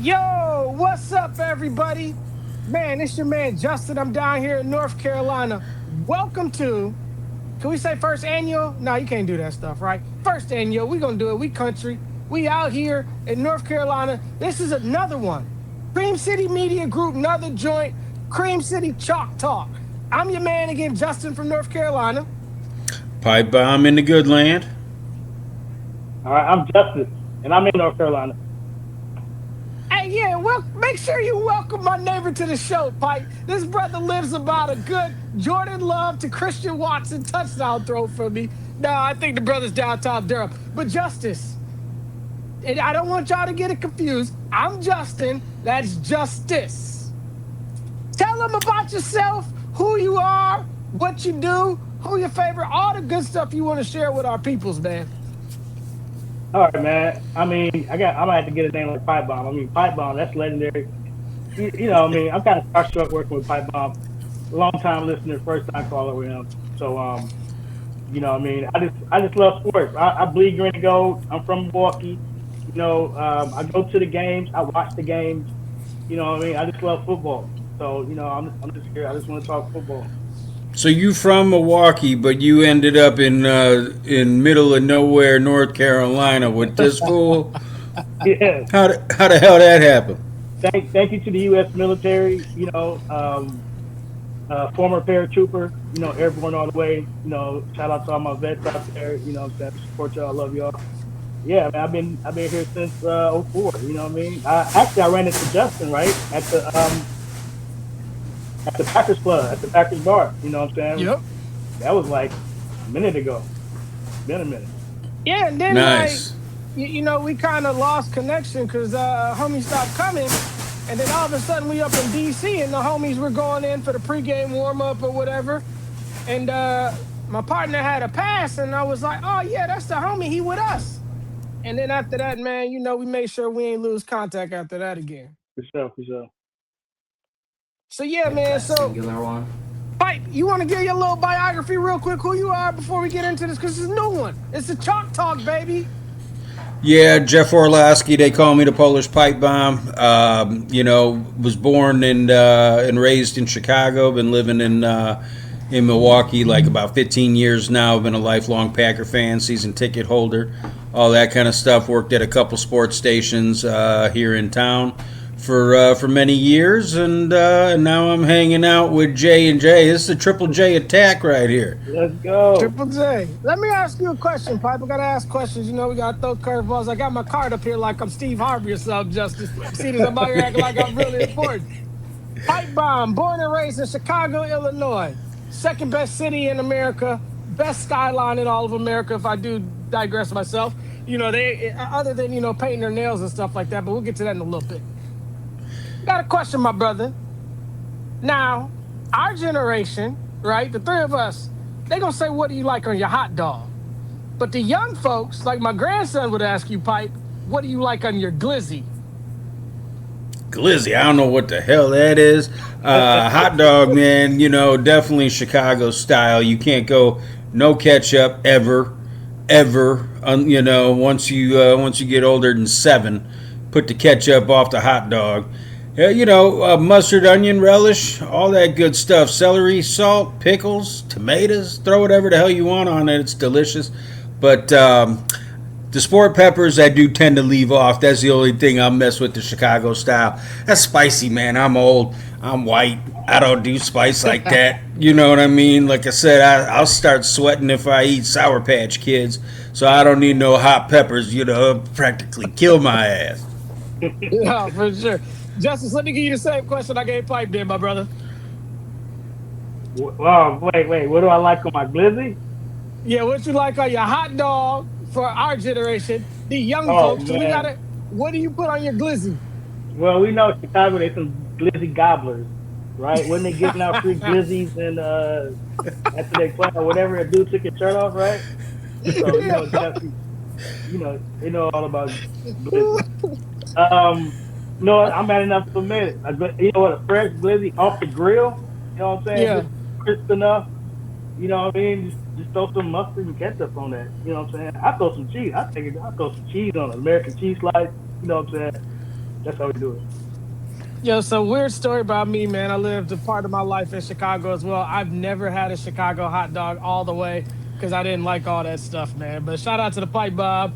Yo, what's up, everybody? Man, it's your man Justin. I'm down here in North Carolina. Welcome to, can we say first annual? No, you can't do that stuff, right? First annual, we gonna do it. We country. We out here in North Carolina. This is another one. Cream City Media Group, another joint. Cream City Chalk Talk. I'm your man again, Justin from North Carolina. Pipe bomb in the good land. All right, I'm Justice, and I'm in North Carolina. Hey, yeah, well, make sure you welcome my neighbor to the show, Pike. This brother lives about a good Jordan Love to Christian Watson touchdown throw for me. No, I think the brother's downtown Durham. But Justice, and I don't want y'all to get it confused. I'm Justin. That's Justice. Tell them about yourself, who you are, what you do, who your favorite, all the good stuff you want to share with our peoples, man. All right, man. I'm gonna have to get a name like Pipe Bomb. Pipe Bomb, that's legendary. I'm kind of starstruck working with Pipe Bomb. Long time listener, first time caller with him. So, I just love sports. I bleed green and gold. I'm from Milwaukee. I go to the games. I watch the games. I just love football. So, I'm just here. I just want to talk football. So you from Milwaukee, but you ended up in middle of nowhere, North Carolina, with this fool. Yeah. How the hell that happened? Thank you to the U.S. military. Former paratrooper. Airborne all the way. Shout out to all my vets out there. Support y'all. Love y'all. Yeah, man, I've been here since '04. You know what I mean? I ran into Justin right at the Packers Club, at the Packers bar. You know what I'm saying? Yep. That was like a minute ago. Been a minute. Yeah, and then Nice. we kind of lost connection because homies stopped coming, and then all of a sudden we up in DC, and the homies were going in for the pregame warm up or whatever, and my partner had a pass, and I was like, oh yeah, that's the homie, he with us. And then after that, man, we made sure we ain't lose contact after that again. For sure, for sure. So yeah, Like man. a So, singular one. Pipe, you want to give your little biography real quick, who you are before we get into this? Because it's a new one. It's a chalk talk, baby. Yeah, Jeff Orlowski. They call me the Polish pipe bomb. Was born and raised in Chicago. Been living in Milwaukee like about 15 years now. Been a lifelong Packer fan, season ticket holder, all that kind of stuff. Worked at a couple sports stations here in town for many years, and now I'm hanging out with J and J. This is a Triple J attack right here. Let's go. Triple J. Let me ask you a question, Pipe. I gotta ask questions. We gotta throw curveballs. I got my card up here like I'm Steve Harvey or something, Justice. See this, I'm out here acting like I'm really important. Pipe Bomb, born and raised in Chicago, Illinois. Second best city in America. Best skyline in all of America, if I do digress myself. They other than, painting their nails and stuff like that, but we'll get to that in a little bit. Got a question, my brother. Now, our generation, right, the three of us, they gonna say, what do you like on your hot dog? But the young folks, like my grandson would ask you, Pipe, what do you like on your glizzy? Glizzy, I don't know what the hell that is. Hot dog, man. Definitely Chicago style. You can't go no ketchup ever. Once you get older than 7, put the ketchup off the hot dog. Mustard, onion, relish, all that good stuff. Celery, salt, pickles, tomatoes. Throw whatever the hell you want on it. It's delicious. But the sport peppers, I do tend to leave off. That's the only thing I'll mess with the Chicago style. That's spicy, man. I'm old. I'm white. I don't do spice like that. You know what I mean? Like I said, I'll start sweating if I eat Sour Patch Kids. So I don't need no hot peppers. It'll practically kill my ass. Yeah, for sure. Justice, let me give you the same question I gave Pipe then, my brother. Wow, wait. What do I like on my glizzy? Yeah, what you like on your hot dog for our generation, the young Oh folks? So man. what do you put on your glizzy? Well, we know Chicago. They some glizzy gobblers, right? When they giving out free glizzies and after they play or whatever, a dude took his shirt off, right? So they know all about glizzy. No, I'm man enough to admit it. You know what? A fresh glizzy off the grill. You know what I'm saying? Yeah. Just crisp enough. You know what I mean? Just throw some mustard and ketchup on that. You know what I'm saying? I throw some cheese. I throw some cheese on it. American cheese slice. You know what I'm saying? That's how we do it. Yo, so weird story about me, man. I lived a part of my life in Chicago as well. I've never had a Chicago hot dog all the way because I didn't like all that stuff, man. But shout out to the Pipe Bob.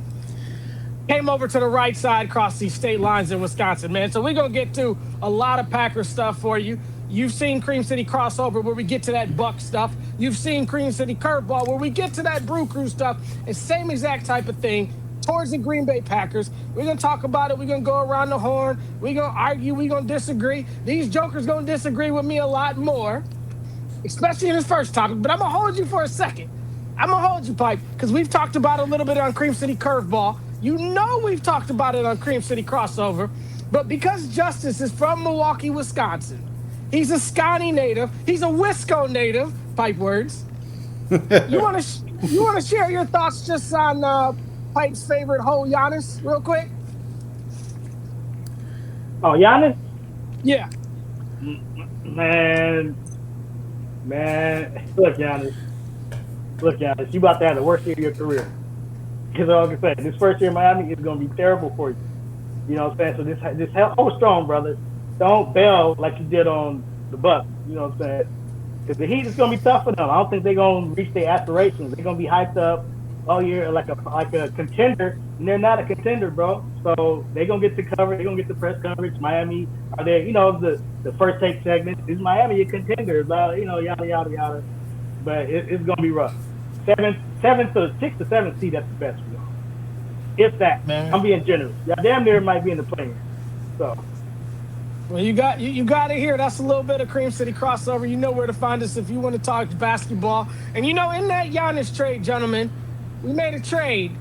Came over to the right side, crossed these state lines in Wisconsin, man. So we're going to get to a lot of Packers stuff for you. You've seen Cream City crossover where we get to that Buck stuff. You've seen Cream City curveball where we get to that Brew Crew stuff. It's same exact type of thing towards the Green Bay Packers. We're going to talk about it. We're going to go around the horn. We're going to argue. We're going to disagree. These jokers going to disagree with me a lot more, especially in this first topic. But I'm going to hold you for a second. I'm going to hold you, Pipe, because we've talked about it a little bit on Cream City curveball. You know we've talked about it on Cream City crossover. But because Justice is from Milwaukee, Wisconsin, he's a Scotty native. He's a Wisco native. Pipe words. You want to share your thoughts just on Pipe's favorite hoe, Giannis, real quick? Oh, Giannis? Yeah. Man. Look, Giannis. You about to have the worst year of your career. Because like I said, this first year in Miami is going to be terrible for you. You know what I'm saying? So this hold strong, brother. Don't bail like you did on the Bucks. You know what I'm saying? Because the Heat is going to be tough for them. I don't think they're going to reach their aspirations. They're going to be hyped up all year like a contender, and they're not a contender, bro. So they're going to get the cover. They're going to get the press coverage. Miami are there. You know, the first take segment is Miami a contender, blah, you know, yada, yada, yada. But it's going to be rough. 6 to 7 seed, that's the best for them. If that. Man. I'm being generous. Yeah, damn near might be in the play. So. Well, you got it here. That's a little bit of Cream City crossover. You know where to find us if you want to talk basketball. And you know, in that Giannis trade, gentlemen, we made a trade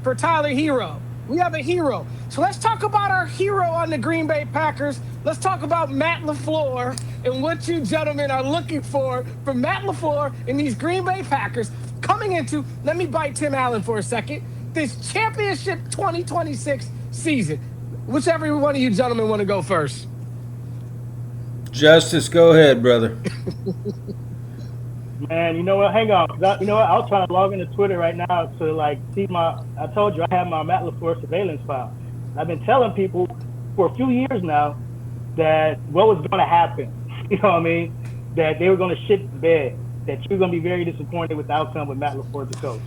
for Tyler Hero. We have a hero. So let's talk about our hero on the Green Bay Packers. Let's talk about Matt LaFleur and what you gentlemen are looking for from Matt LaFleur and these Green Bay Packers coming into, let me bite Tim Allen for a second, this championship 2026 season. Whichever one of you gentlemen want to go first. Justice, go ahead, brother. Man, you know what? Hang on. You know what? I was trying to log into Twitter right now to like see I told you I have my Matt LaFleur surveillance file. I've been telling people for a few years now that what was going to happen. You know what I mean? That they were going to shit the bed. That you're going to be very disappointed with the outcome with Matt LaFleur the coach.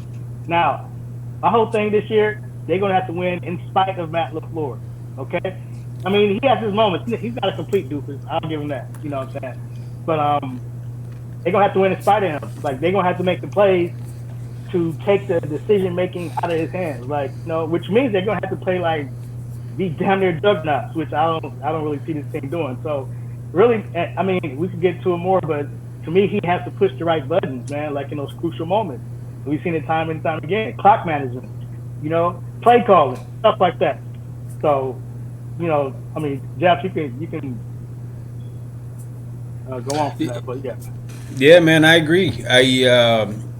Now, my whole thing this year, they're going to have to win in spite of Matt LaFleur. Okay? I mean, he has his moments. He's not a complete doofus. I'll give him that. You know what I'm saying? But they're going to have to win in spite of him. Like, they're going to have to make the plays to take the decision-making out of his hands. Like, you know, which means they're going to have to play, like, be damn near juggernauts, which I don't really see this team doing. So, really, I mean, we could get to it more, but to me, he has to push the right buttons, man, like in those crucial moments. We've seen it time and time again. Clock management, you know, play calling, stuff like that. So, you know, I mean, Jeff, you can go on from that, but yeah. Yeah, man, I agree.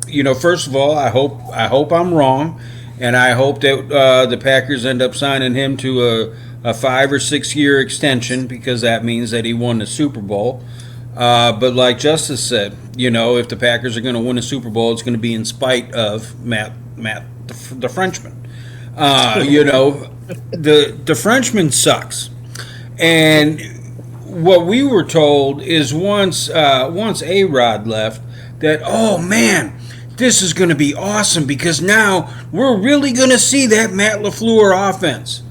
You know, first of all, I hope I'm wrong, and I hope that the Packers end up signing him to a 5 or 6 year extension because that means that he won the Super Bowl. But like Justice said, you know, if the Packers are going to win a Super Bowl, it's going to be in spite of Matt the Frenchman. You know, the Frenchman sucks. And what we were told is once A-Rod left, that, oh man, this is going to be awesome because now we're really going to see that Matt LaFleur offense.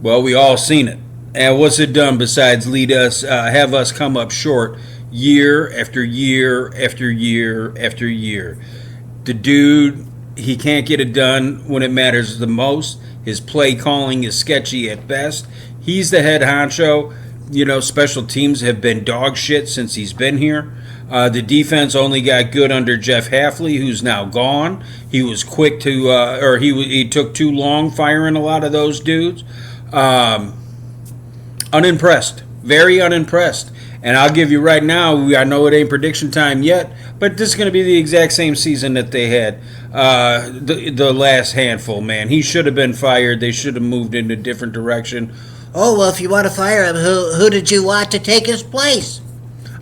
Well, we all seen it. And what's it done besides have us come up short year after year after year after year? The dude, he can't get it done when it matters the most. His play calling is sketchy at best. He's the head honcho. You know, special teams have been dog shit since he's been here. The defense only got good under Jeff Hafley, who's now gone. He was quick to, he took too long firing a lot of those dudes. Unimpressed, very unimpressed. And I'll give you right now, I know it ain't prediction time yet, but this is going to be the exact same season that they had the last handful, man. He should have been fired. They should have moved in a different direction. Oh, well, if you want to fire him, who did you want to take his place?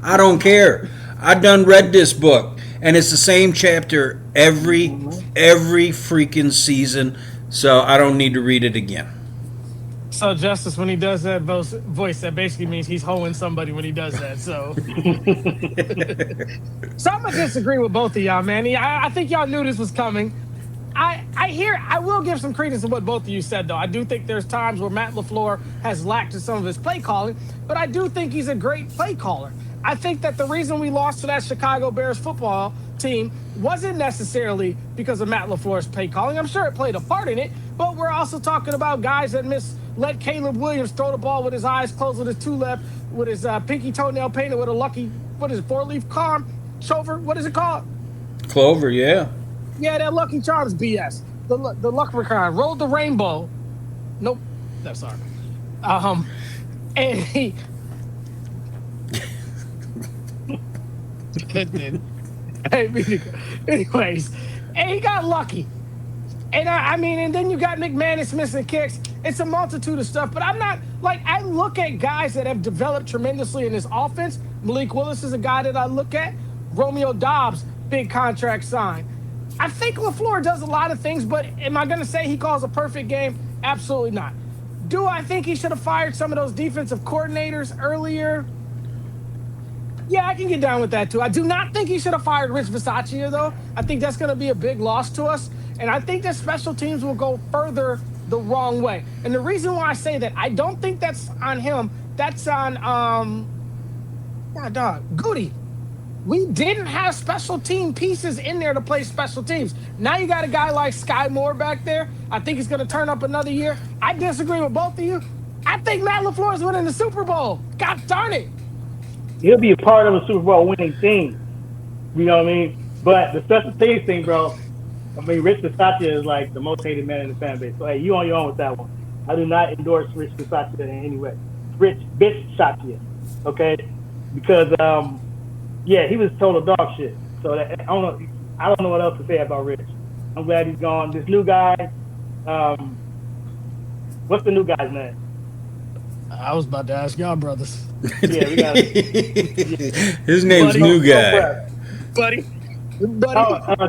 I don't care. I done read this book, and it's the same chapter every freaking season, so I don't need to read it again. So Justice, when he does that voice, that basically means he's hoeing somebody when he does that. So, so I'm gonna disagree with both of y'all, man. I think y'all knew this was coming. I will give some credence to what both of you said, though. I do think there's times where Matt LaFleur has lacked in some of his play calling, but I do think he's a great play caller. I think that the reason we lost to that Chicago Bears football team wasn't necessarily because of Matt LaFleur's play calling. I'm sure it played a part in it, but we're also talking about guys that let Caleb Williams throw the ball with his eyes closed, with his two left, with his pinky toenail painted with a lucky, what is it, four-leaf charm? Chover? What is it called? Clover, yeah. Yeah, that Lucky Charms BS. The leprechaun rolled the rainbow. Nope, that's sorry. And he. Anyways, and he got lucky. And I mean, and then you got McManus missing kicks. It's a multitude of stuff. But I'm not like, I look at guys that have developed tremendously in this offense. Malik Willis is a guy that I look at. Romeo Dobbs, big contract sign. I think LaFleur does a lot of things, but am I going to say he calls a perfect game? Absolutely not. Do I think he should have fired some of those defensive coordinators earlier? Yeah, I can get down with that too. I do not think he should have fired Rich Bisaccia, though. I think that's going to be a big loss to us. And I think that special teams will go further the wrong way. And the reason why I say that, I don't think that's on him. That's on, Goody. We didn't have special team pieces in there to play special teams. Now you got a guy like Sky Moore back there. I think he's going to turn up another year. I disagree with both of you. I think Matt LaFleur is winning the Super Bowl. God darn it. He'll be a part of a Super Bowl winning team. You know what I mean? But the special teams thing, bro, I mean, Rich Bisaccia is like the most hated man in the fan base. So, hey, you on your own with that one. I do not endorse Rich Bisaccia in any way. Rich Bisaccia, okay? Because, yeah, he was total dog shit. So I don't know what else to say about Rich. I'm glad he's gone. This new guy, what's the new guy's name? I was about to ask y'all, brothers. Yeah, we got His name's Buddy. New Guy. Buddy.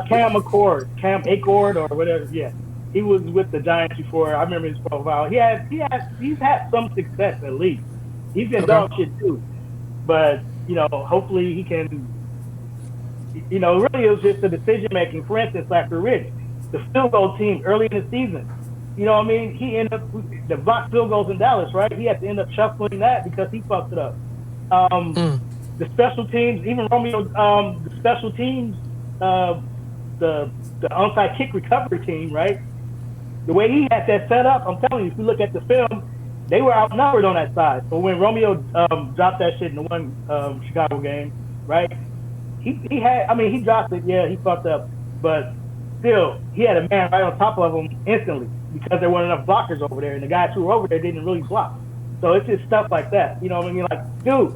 Cam Acord or whatever. Yeah, he was with the Giants before. I remember his profile. He's had some success at least. He's been dog shit too, but you know, hopefully he can. You know, really it was just the decision making. For instance, like for Rich, the field goal team early in the season. You know what I mean? He ended up the blocked field goals in Dallas, right? He had to end up shuffling that because he fucked it up. The special teams, even Romeo, the special teams, the onside kick recovery team, right? The way he had that set up, I'm telling you, if you look at the film, they were outnumbered on that side. But when Romeo dropped that shit in the one Chicago game, right? He had, I mean, he dropped it. Yeah, he fucked up, but still, he had a man right on top of him instantly because there weren't enough blockers over there, and the guys who were over there didn't really block. So it's just stuff like that. You know what I mean? Like, dude,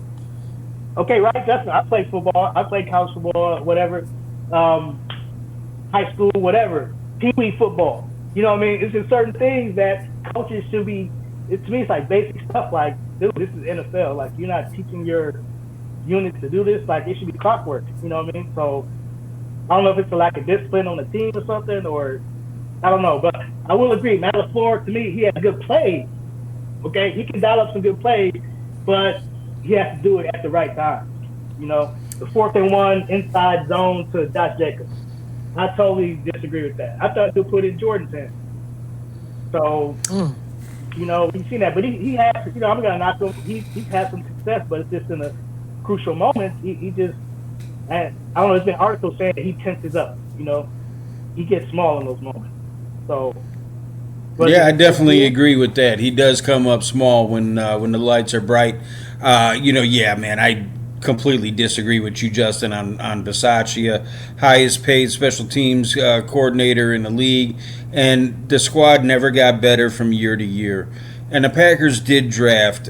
okay, right, Justin, I played football. I played college football, whatever, high school, whatever, pee-wee football. You know what I mean? It's just certain things that coaches should be, to me, it's like basic stuff like, dude, this is NFL. Like, you're not teaching your units to do this. Like, it should be clockwork. You know what I mean? So I don't know if it's a lack of discipline on the team or something, or I don't know. But I will agree, Matt LaFleur, to me, he has good plays. Okay? He can dial up some good plays, but he has to do it at the right time. You know, the 4th and 1 inside zone to Josh Jacobs. I totally disagree with that. I thought he'll put in Jordan's hands. So, you know, we've seen that. But he has, you know, I'm going to knock him. He's had some success, but it's just in the crucial moments. He just, I don't know, there's been articles saying that he tenses up. You know, he gets small in those moments. So, yeah, I definitely agree with that. He does come up small when the lights are bright. You know, yeah, man, I completely disagree with you, Justin, on Bisaccia, highest paid special teams coordinator in the league, and the squad never got better from year to year. And the Packers did draft,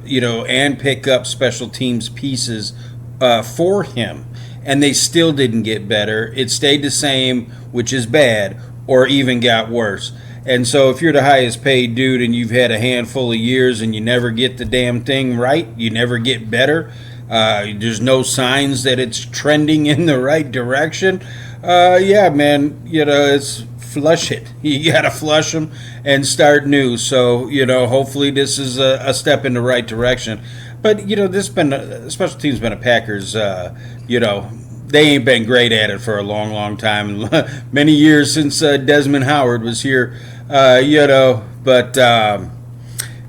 you know, and pick up special teams pieces for him, and they still didn't get better. It stayed the same, which is bad, or even got worse. And so if you're the highest paid dude and you've had a handful of years and you never get the damn thing right, you never get better, there's no signs that it's trending in the right direction, yeah, man, you know, it's flush it. You got to flush them and start new. So, hopefully this is a step in the right direction. But, this been special teams been a Packers, they ain't been great at it for a long, long time. Many years since Desmond Howard was here, but,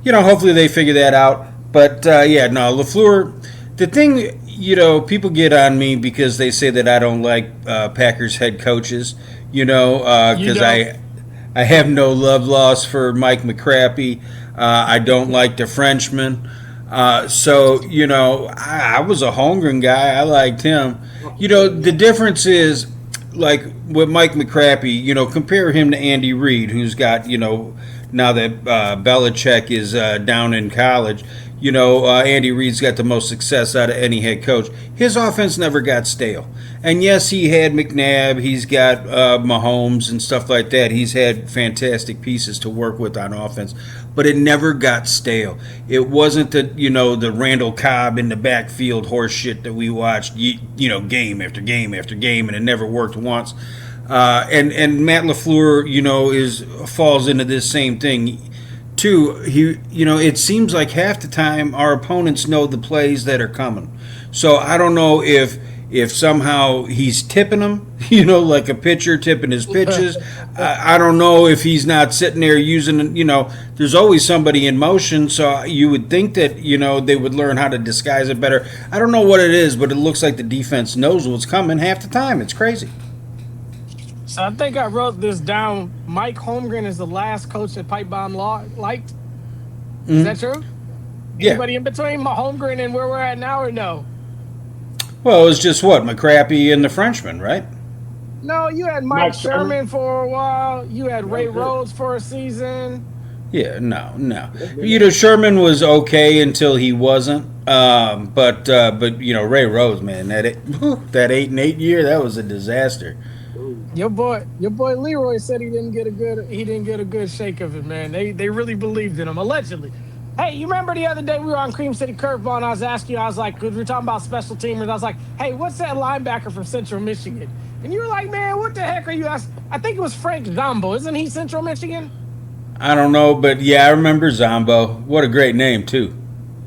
hopefully they figure that out. But, LaFleur, the thing, people get on me because they say that I don't like Packers head coaches, because I have no love lost for Mike McCrappy. I don't like the Frenchman. I was a Holmgren guy. I liked him. The difference is, like with Mike McCrappy, compare him to Andy Reid, who's got, now that Belichick is down in college, Andy Reid's got the most success out of any head coach. His offense never got stale. And yes, he had McNabb, he's got Mahomes and stuff like that. He's had fantastic pieces to work with on offense, but it never got stale. It wasn't the Randall Cobb in the backfield horse shit that we watched, game after game after game, and it never worked once. And Matt LaFleur, falls into this same thing. Too, it seems like half the time our opponents know the plays that are coming. So I don't know if somehow he's tipping them, like a pitcher tipping his pitches. I don't know if he's not sitting there using, there's always somebody in motion. So you would think that, they would learn how to disguise it better. I don't know what it is, but it looks like the defense knows what's coming half the time. It's crazy. So I think I wrote this down. Mike Holmgren is the last coach that Pipe Bomb liked. Is that true? Yeah. Anybody in between Holmgren and where we're at now, or no? Well, it was just McCrappy and the Frenchman, right? No, you had Mike Sherman for a while. You had Ray Rhodes for a season. Yeah, no. Sherman was okay until he wasn't. But Ray Rhodes, man, that 8-8 year, that was a disaster. Your boy Leroy said he didn't get a good shake of it, man. They really believed in him, allegedly. Hey, you remember the other day we were on Cream City Curveball and I was asking you, I was like, because we were talking about special teamers, I was like, hey, what's that linebacker from Central Michigan? And you were like, man, what the heck are you asking? I think it was Frank Zombo. Isn't he Central Michigan? I don't know, but yeah, I remember Zombo. What a great name, too.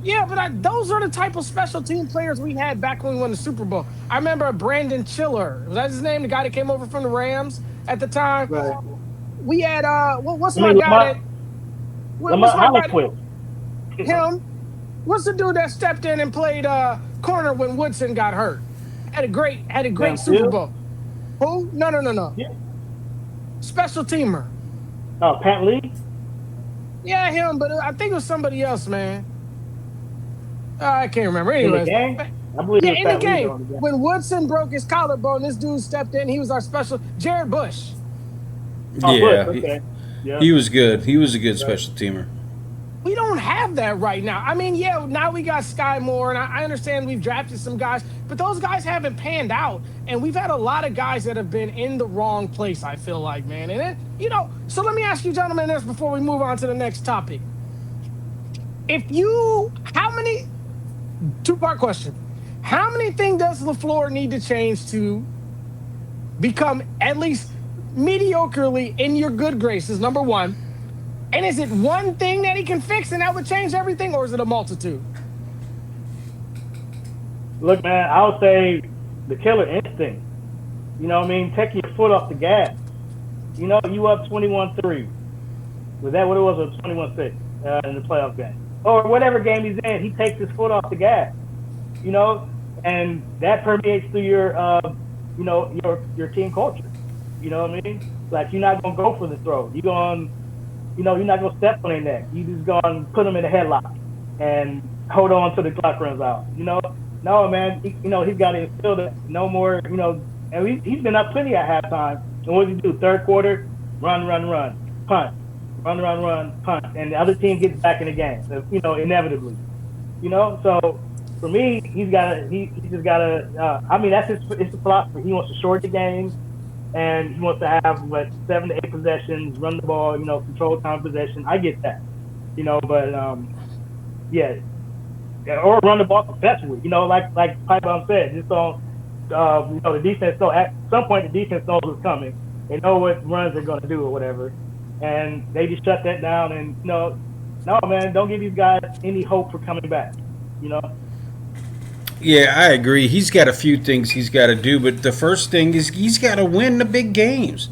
Yeah, but those are the type of special team players we had back when we won the Super Bowl. I remember Brandon Chiller. Was that his name? The guy that came over from the Rams at the time? Right. We had, what's my guy that... What's my guy? Him. What's the dude that stepped in and played corner when Woodson got hurt? Had a great Super Bowl. Who? No. Yeah. Special teamer. Oh, Pat Lee? Yeah, him, but I think it was somebody else, man. I can't remember. Anyways, in the game. When Woodson broke his collarbone, this dude stepped in. He was our special... Jared Bush. Oh, yeah. Bush, okay. He was good. He was a good special teamer. We don't have that right now. I mean, yeah, now we got Sky Moore, and I understand we've drafted some guys, but those guys haven't panned out, and we've had a lot of guys that have been in the wrong place, I feel like, man. And so let me ask you gentlemen this before we move on to the next topic. Two-part question. How many things does LaFleur need to change to become at least mediocrely in your good graces, number one? And is it one thing that he can fix and that would change everything, or is it a multitude? Look, man, I would say the killer instinct. You know what I mean? Taking your foot off the gas. You up 21-3. Was that what it was? Or 21-6 in the playoff game? Or whatever game he's in, he takes his foot off the gas. And that permeates through your team culture. You know what I mean? Like, you're not going to go for the throw. You're not going to step on their neck. You just going to put them in a headlock and hold on till the clock runs out. No, man, he's got to instill that. No more, and he's been up plenty at halftime. And what does he do? Third quarter, run, punt. Run, punt. And the other team gets back in the game, inevitably. So for me, he just got to, that's his philosophy. He wants to short the game. And he wants to have 7 to 8 possessions, run the ball, control time possession. I get that, but or run the ball successfully. Like Pipe Bomb said, just don't. The defense. So at some point, the defense knows what's coming, They know what runs they're going to do or whatever, and they just shut that down. And no, man, don't give these guys any hope for coming back. You know. Yeah, I agree. He's got a few things he's got to do, but the first thing is he's got to win the big games.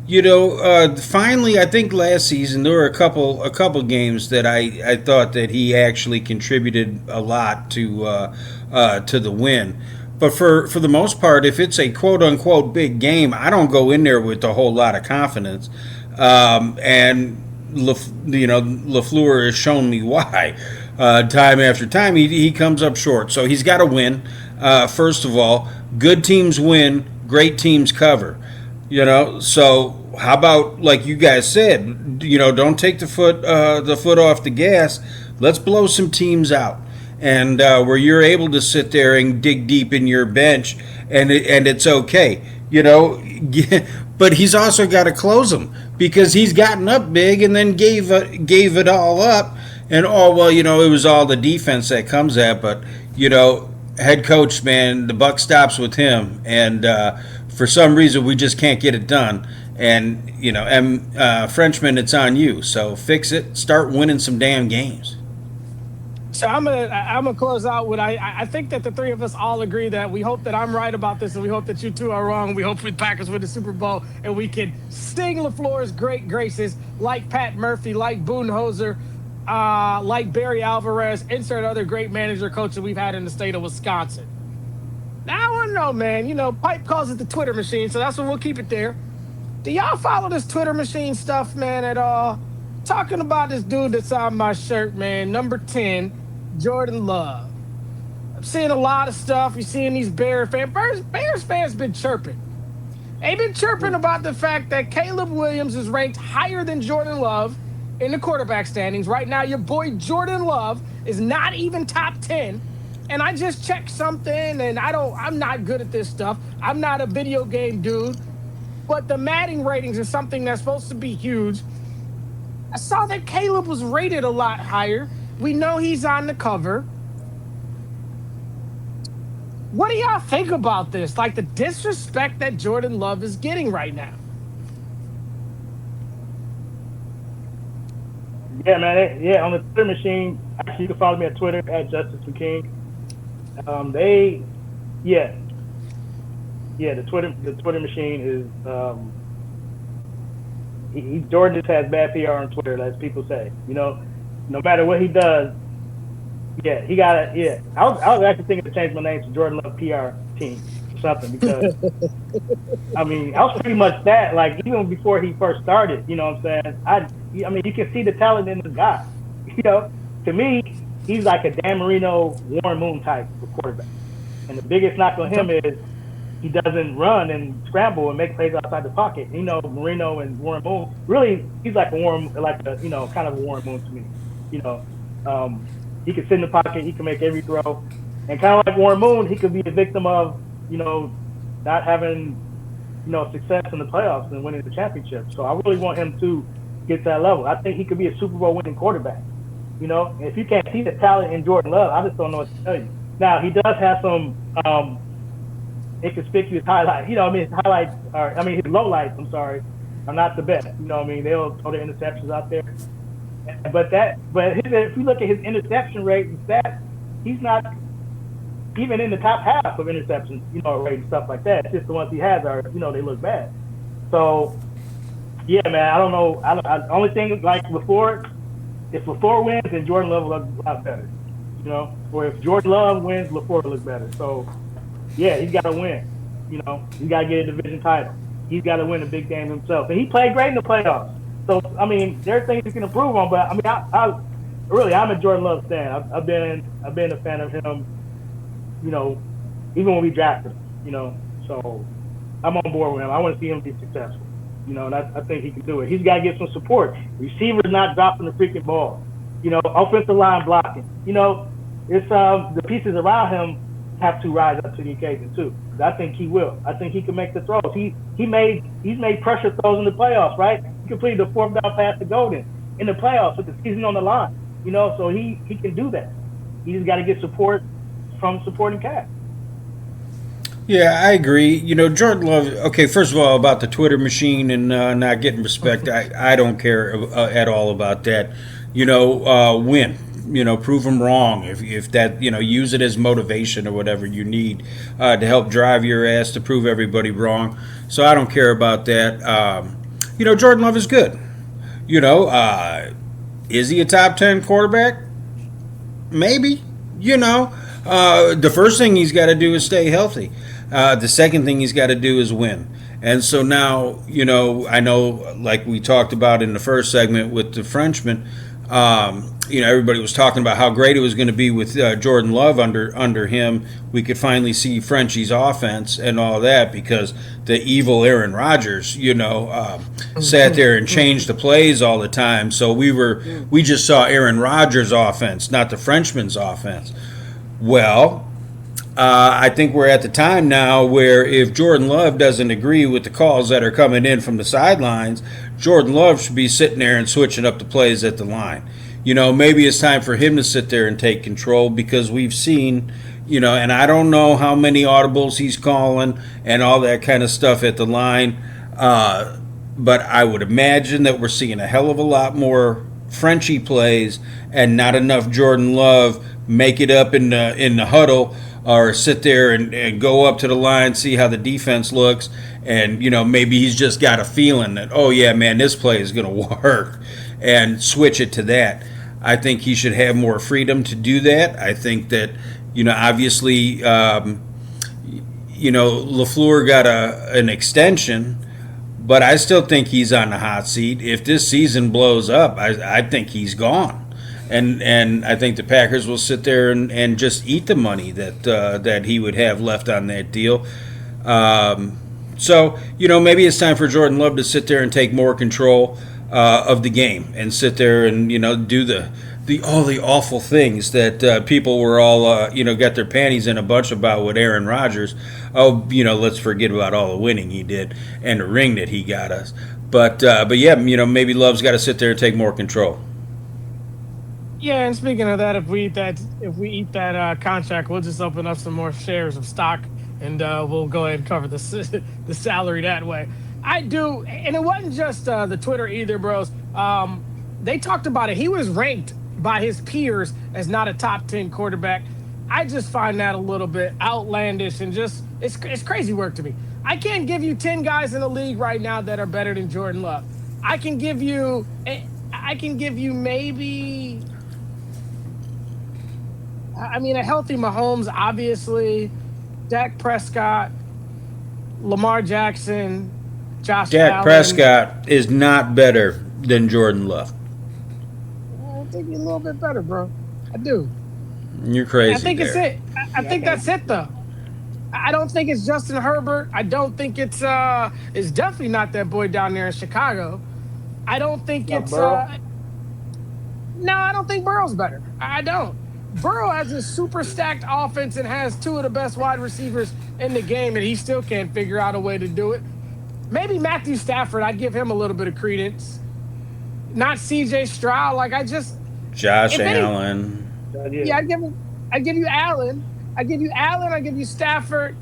Finally, I think last season there were a couple games that I thought that he actually contributed a lot to the win. But for the most part, if it's a quote unquote big game, I don't go in there with a whole lot of confidence. And Lafleur has shown me why. Time after time, he comes up short. So he's got to win. First of all, good teams win, great teams cover. So how about, like you guys said, don't take the foot off the gas. Let's blow some teams out, and where you're able to sit there and dig deep in your bench, and it's okay. But he's also got to close them because he's gotten up big and then gave it all up. And it was all the defense that comes at. But head coach, man, the buck stops with him, and for some reason we just can't get it done. And Frenchman, it's on you. So fix it. Start winning some damn games. So I'm gonna close out with I think that the three of us all agree that we hope that I'm right about this, and we hope that you two are wrong. We hope the Packers win the Super Bowl, and we can sting LaFleur's great graces like Pat Murphy, like Budenholzer, like Barry Alvarez, insert other great manager coaches we've had in the state of Wisconsin. Now I want to know, man. Pipe calls it the Twitter machine, so that's what we'll keep it there. Do y'all follow this Twitter machine stuff, man, at all? Talking about this dude that's on my shirt, man, number 10, Jordan Love. I'm seeing a lot of stuff. You're seeing these Bears fans been chirping. They've been chirping about the fact that Caleb Williams is ranked higher than Jordan Love in the quarterback standings. Right now, your boy Jordan Love is not even top 10. And I just checked something, and I'm not good at this stuff. I'm not a video game dude. But the Madden ratings are something that's supposed to be huge. I saw that Caleb was rated a lot higher. We know he's on the cover. What do y'all think about this? Like the disrespect that Jordan Love is getting right now. Yeah, man. On the Twitter machine, actually, you can follow me on Twitter at Justice McKing. The Twitter machine is Jordan just has bad PR on Twitter, as people say. No matter what he does, he got it. I was actually thinking to change my name to Jordan Love PR team or something because I was pretty much that. Like even before he first started, you know what I'm saying? You can see the talent in this guy. To me, he's like a Dan Marino, Warren Moon type of quarterback. And the biggest knock on him is he doesn't run and scramble and make plays outside the pocket. Marino and Warren Moon, really, he's like kind of a Warren Moon to me. He can sit in the pocket, he can make every throw. And kind of like Warren Moon, he could be a victim of, not having, success in the playoffs and winning the championship. So I really want him to get to that level. I think he could be a Super Bowl winning quarterback. And if you can't see the talent in Jordan Love, I just don't know what to tell you. Now, he does have some inconspicuous highlights. His lowlights, are not the best. They'll throw the interceptions out there. But if you look at his interception rate and stats, he's not even in the top half of interceptions, rate and stuff like that. It's just the ones he has are, they look bad. So, yeah, man, I don't know. Only thing, like before, if LaFleur wins, then Jordan Love will look a lot better. Or if Jordan Love wins, LaFleur will look better. So, yeah, he's got to win. He's got to get a division title. He's got to win a big game himself. And he played great in the playoffs. So, there are things he can improve on. But, I'm a Jordan Love fan. I've been a fan of him, even when we drafted him, So, I'm on board with him. I want to see him be successful. And I think he can do it. He's got to get some support. Receivers not dropping the freaking ball. Offensive line blocking. It's the pieces around him have to rise up to the occasion too. I think he will. I think he can make the throws. He's made pressure throws in the playoffs, right? He completed the 4th down pass to Golden in the playoffs with the season on the line. So he can do that. He just got to get support from supporting cast. Yeah, I agree. Jordan Love. Okay, first of all, about the Twitter machine and not getting respect, I don't care at all about that. Win. Prove them wrong. If that, use it as motivation or whatever you need to help drive your ass to prove everybody wrong. So I don't care about that. Jordan Love is good. Is he a top 10 quarterback? Maybe. The first thing he's got to do is stay healthy. The second thing he's got to do is win. And so now, I know, like we talked about in the first segment with the Frenchman, everybody was talking about how great it was going to be with Jordan Love under him. We could finally see Frenchie's offense and all that because the evil Aaron Rodgers, sat there and changed the plays all the time. So we just saw Aaron Rodgers' offense, not the Frenchman's offense. Well, I think we're at the time now where if Jordan Love doesn't agree with the calls that are coming in from the sidelines, Jordan Love should be sitting there and switching up the plays at the line. Maybe it's time for him to sit there and take control because we've seen, and I don't know how many audibles he's calling and all that kind of stuff at the line, but I would imagine that we're seeing a hell of a lot more Frenchie plays and not enough Jordan Love make it up in the huddle or sit there and go up to the line, see how the defense looks, and maybe he's just got a feeling that, oh yeah, man, this play is going to work, and switch it to that. I think he should have more freedom to do that. I think that obviously LaFleur got an extension, but I still think he's on the hot seat. If this season blows up, I think he's gone. And I think the Packers will sit there and just eat the money that he would have left on that deal. So maybe it's time for Jordan Love to sit there and take more control of the game and sit there and do all the awful things that people were all got their panties in a bunch about with Aaron Rodgers. Oh, let's forget about all the winning he did and the ring that he got us. But yeah, maybe Love's got to sit there and take more control. Yeah, and speaking of that, if we eat that contract, we'll just open up some more shares of stock, and we'll go ahead and cover the the salary that way. I do, and it wasn't just the Twitter either, bros. They talked about it. He was ranked by his peers as not a top 10 quarterback. I just find that a little bit outlandish and just it's crazy work to me. I can't give you 10 guys in the league right now that are better than Jordan Love. I can give you maybe. I mean, a healthy Mahomes, obviously, Dak Prescott, Lamar Jackson, Josh Allen. Dak Prescott is not better than Jordan Love. I think he's a little bit better, bro. I do. You're crazy. I think it's it. I think that's it, though. I don't think it's Justin Herbert. I don't think it's definitely not that boy down there in Chicago. I don't think it's no, I don't think Burrow's better. I don't. Burrow has a super stacked offense and has two of the best wide receivers in the game, and he still can't figure out a way to do it. Maybe Matthew Stafford, I'd give him a little bit of credence. Not C.J. Stroud. Josh Allen. Yeah, I'd give you Allen. I give you Stafford.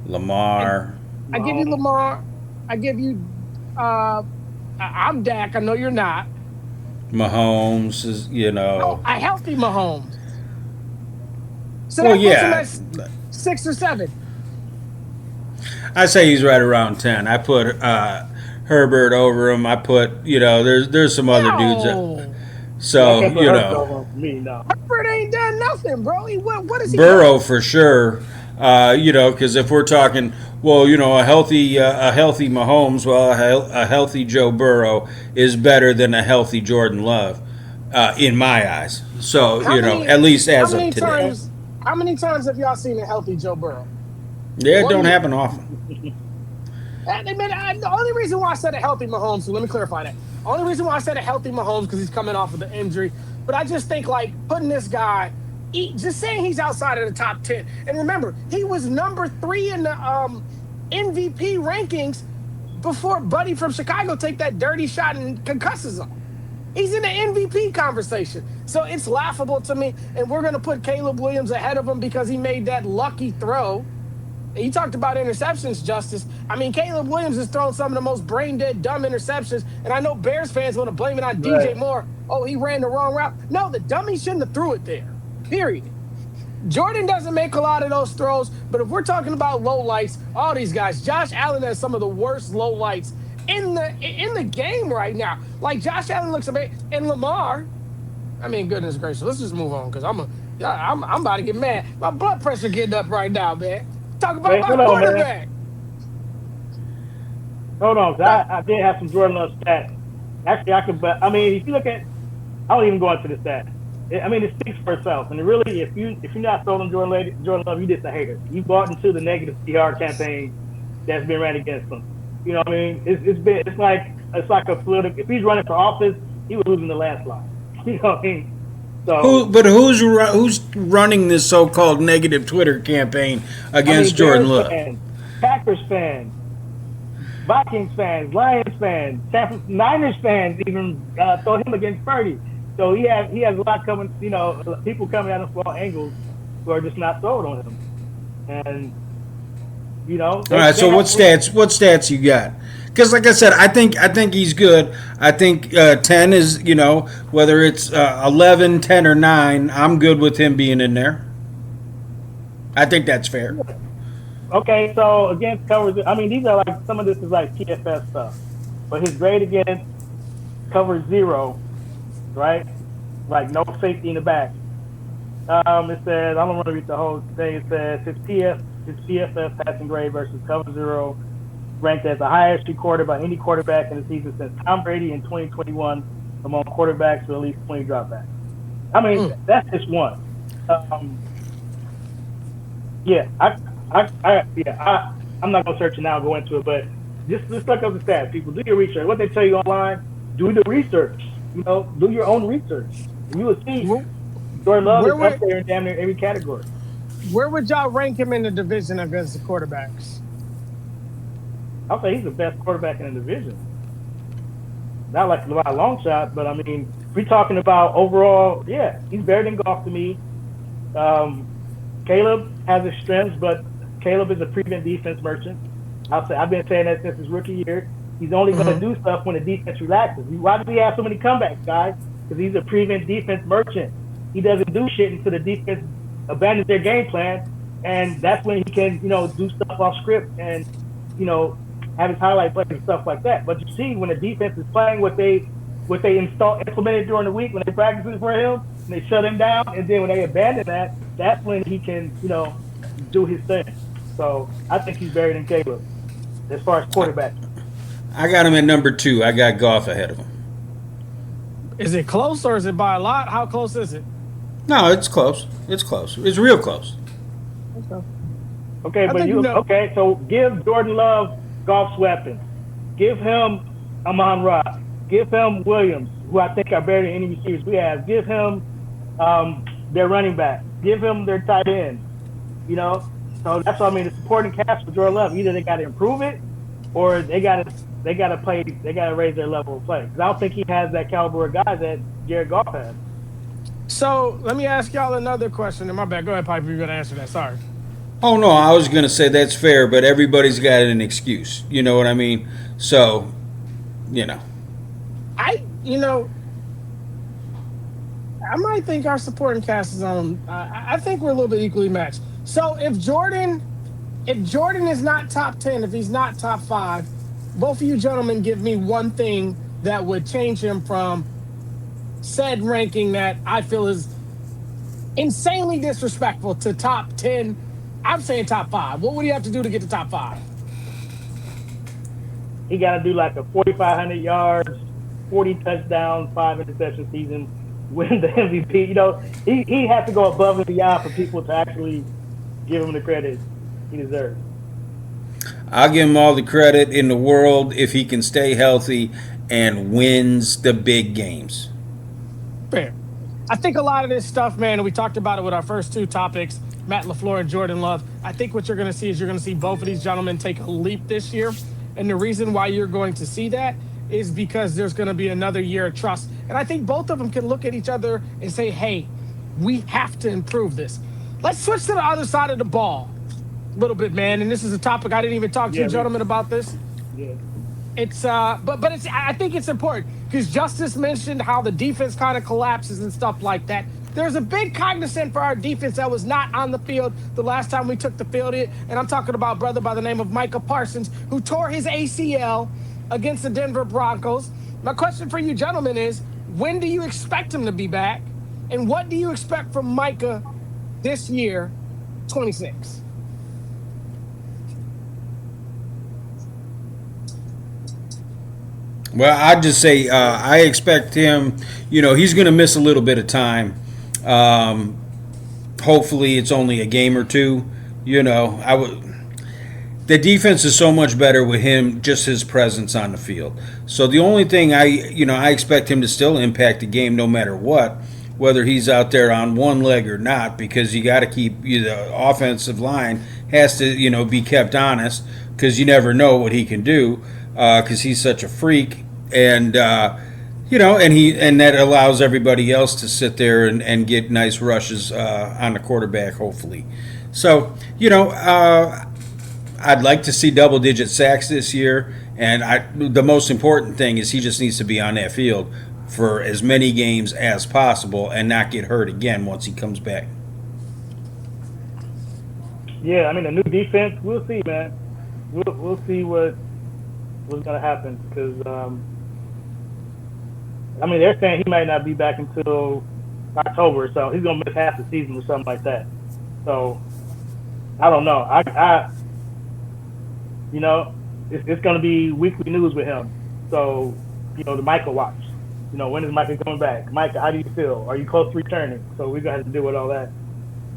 Lamar. I give you Lamar. I give you I'm Dak. I know you're not. Mahomes is, a healthy Mahomes. So well, that puts him at 6 or 7. I say he's right around 10. I put Herbert over him. I put, there's some other dudes. Herbert ain't done nothing, bro. What is he? Burrow for sure. Because if we're talking, a healthy Mahomes, a healthy Joe Burrow is better than a healthy Jordan Love, in my eyes. So, at least as of today. How many times have y'all seen a healthy Joe Burrow? Yeah, it don't happen often. The only reason why I said a healthy Mahomes, so let me clarify that. The only reason why I said a healthy Mahomes because he's coming off of the injury. But I just think, putting this guy, just saying he's outside of the top 10. And remember, he was number 3 in the MVP rankings before Buddy from Chicago take that dirty shot and concusses him. He's in the MVP conversation. So it's laughable to me. And we're going to put Caleb Williams ahead of him because he made that lucky throw. You talked about interceptions, Justice. I mean, Caleb Williams has thrown some of the most brain dead, dumb interceptions. And I know Bears fans want to blame it on DJ Right. Moore. Oh, he ran the wrong route. No, the dummy shouldn't have threw it there. Period. Jordan doesn't make a lot of those throws, but if we're talking about low lights, all these guys, Josh Allen has some of the worst low lights in the game right now. Like Josh Allen looks amazing, and Lamar. I mean, goodness gracious, let's just move on because I'm about to get mad. My blood pressure getting up right now, man. Talk about Wait, my hold on, man. quarterback. Hold on, 'cause I did have some Jordan Love stats. Actually, I could, but I mean, if you look at, I don't even go into the stats. I mean, it speaks for itself. And really, if you're not sold on Jordan Love, you're just a hater. You bought into the negative PR campaign that's been ran against him. You know what I mean? It's like a political. If he's running for office, he was losing the landslide. You know what I mean? So, Who's running this so-called negative Twitter campaign against Jordan Bears Love? fans, Packers fans, Vikings fans, Lions fans, Niners fans even throw him against Purdy. So he has a lot coming. You know, people coming at him from all angles who are just not sold on him. And you know, All right. So what stats you got? Because like I said, I think he's good. I think 10 is, whether it's 11, 10, or 9, I'm good with him being in there. I think that's fair. Okay, so against covers, I mean, these are like, some of this is like TFS stuff. But his grade against cover 0, right? Like no safety in the back. It says, I don't want to read the whole thing. It says his PFF passing grade versus cover 0 ranked as the highest recorded by any quarterback in the season since Tom Brady in 2021 among quarterbacks with at least 20 dropbacks. I mean, that's just one. I'm not gonna search it now and go into it, but just look up the stats. People, do your research. What they tell you online, do the research. Do your own research. And you will see Jordan Love is up there in damn near every category. Where would y'all rank him in the division against the quarterbacks? I'll say he's the best quarterback in the division. Not like by a long shot, but I mean, if we're talking about overall, yeah, he's better than Goff to me. Caleb has his strengths, but Caleb is a prevent defense merchant. I've been saying that since his rookie year. He's only going to do stuff when the defense relaxes. Why does he have so many comebacks, guys? Because he's a prevent defense merchant. He doesn't do shit until the defense abandons their game plan, and that's when he can, do stuff off script and, have his highlight plays and stuff like that. But you see, when the defense is playing what they implemented during the week, when they practiced for him, and they shut him down, and then when they abandon that, that's when he can, do his thing. So I think he's better than Caleb as far as quarterback. I got him at number 2. I got Goff ahead of him. Is it close or is it by a lot? How close is it? No, it's close. It's close. It's real close. Okay, but okay, so give Jordan Love Goff's weapons. Give him Amon-Ra. Give him Williams, who I think are better than any receivers we have. Give him their running back. Give him their tight end. So that's what I mean. The supporting cast for Jordan Love, either they got to improve it, or they got to play. They got to raise their level of play. Because I don't think he has that caliber of guy that Jared Goff has. So let me ask y'all another question. And my bad. Go ahead, Piper. You're gonna answer that. Sorry. Oh, no, I was going to say that's fair, but everybody's got an excuse. You know what I mean? So, I might think our supporting cast is on. I think we're a little bit equally matched. So if Jordan is not top 10, if he's not top 5, both of you gentlemen give me one thing that would change him from said ranking that I feel is insanely disrespectful to top 10. I'm saying top 5. What would he have to do to get to top 5? He got to do like a 4,500 yards, 40 touchdowns, 5 interception season, win the MVP. He has to go above and beyond for people to actually give him the credit he deserves. I'll give him all the credit in the world if he can stay healthy and wins the big games. Fair. I think a lot of this stuff, man, and we talked about it with our first 2 topics, Matt LaFleur and Jordan Love. I think what you're going to see is you're going to see both of these gentlemen take a leap this year. And the reason why you're going to see that is because there's going to be another year of trust. And I think both of them can look at each other and say, hey, we have to improve this. Let's switch to the other side of the ball. a little bit, man. And this is a topic I didn't even talk to you Yeah, gentlemen about this. yeah, It's but it's I think it's important because Justice mentioned how the defense kind of collapses and stuff like that. There's a big cognizant for our defense that was not on the field the last time we took the field. And I'm talking about brother by the name of Micah Parsons, who tore his ACL against the Denver Broncos. My question for you gentlemen is, when do you expect him to be back? And what do you expect from Micah this year, 26? Well, I'd just say I expect him. He's going to miss a little bit of time. Um, Hopefully, it's only a game or two. I would. The defense is so much better with him, just his presence on the field. So the only thing I expect him to still impact the game no matter what, whether he's out there on one leg or not, because you got to keep the offensive line has to be kept honest, because you never know what he can do, because he's such a freak, and and that allows everybody else to sit there and get nice rushes on the quarterback, hopefully. So I'd like to see double-digit sacks this year, and the most important thing is he just needs to be on that field for as many games as possible and not get hurt again once he comes back. yeah. I mean, the new defense. We'll see, man. We'll see what's gonna happen because I mean they're saying he might not be back until October, so he's gonna miss half the season or something like that. So I don't know. It's going to be weekly news with him. So, the Micah watch. When is Micah coming back? Micah, how do you feel? Are you close to returning? So we're going to have to deal with all that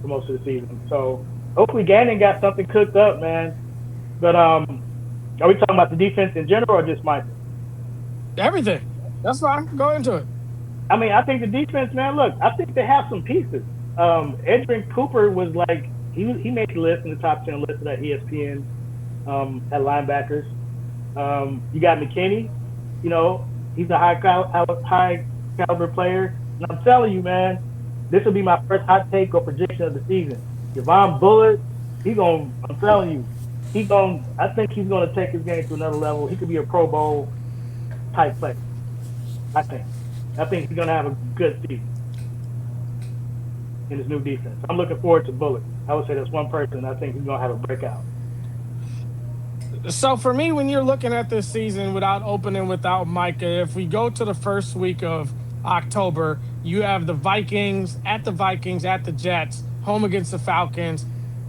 for most of the season. So hopefully Gannon got something cooked up, man. But are we talking about the defense in general or just Micah? Everything. That's fine. Go into it. I mean, I think the defense, man, look, I think they have some pieces. Edrin Cooper was like, he made the list in the top 10 list of that ESPN at linebackers. You got McKinney, he's a high caliber player. And I'm telling you, man, this will be my first hot take or prediction of the season. Javon Bullard, I'm telling you, I think he's going to take his game to another level. He could be a Pro Bowl type player. I think he's going to have a good season in his new defense. I'm looking forward to Bullard. I would say that's one person I think he's going to have a breakout. So for me, when you're looking at this season without opening without Micah, if we go to the first week of October, you have the Vikings, at the Jets, home against the Falcons,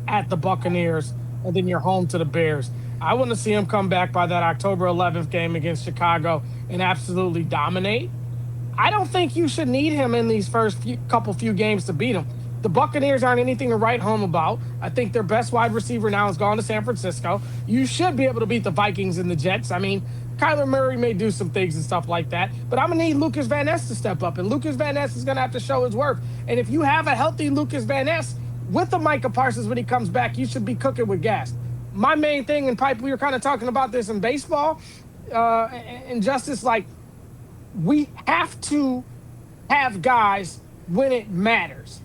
at the Buccaneers, and then you're home to the Bears. I want to see him come back by that October 11th game against Chicago and absolutely dominate. I don't think you should need him in these first few games to beat him. The Buccaneers aren't anything to write home about. I think their best wide receiver now has gone to San Francisco. You should be able to beat the Vikings and the Jets. I mean, Kyler Murray may do some things and stuff like that, but I'm going to need Lucas Van Ness to step up, and Lucas Van Ness is going to have to show his worth. And if you have a healthy Lucas Van Ness with the Micah Parsons when he comes back, you should be cooking with gas. My main thing, and Pipe, we were kind of talking about this in baseball, and Justice, like, we have to have guys when it matters.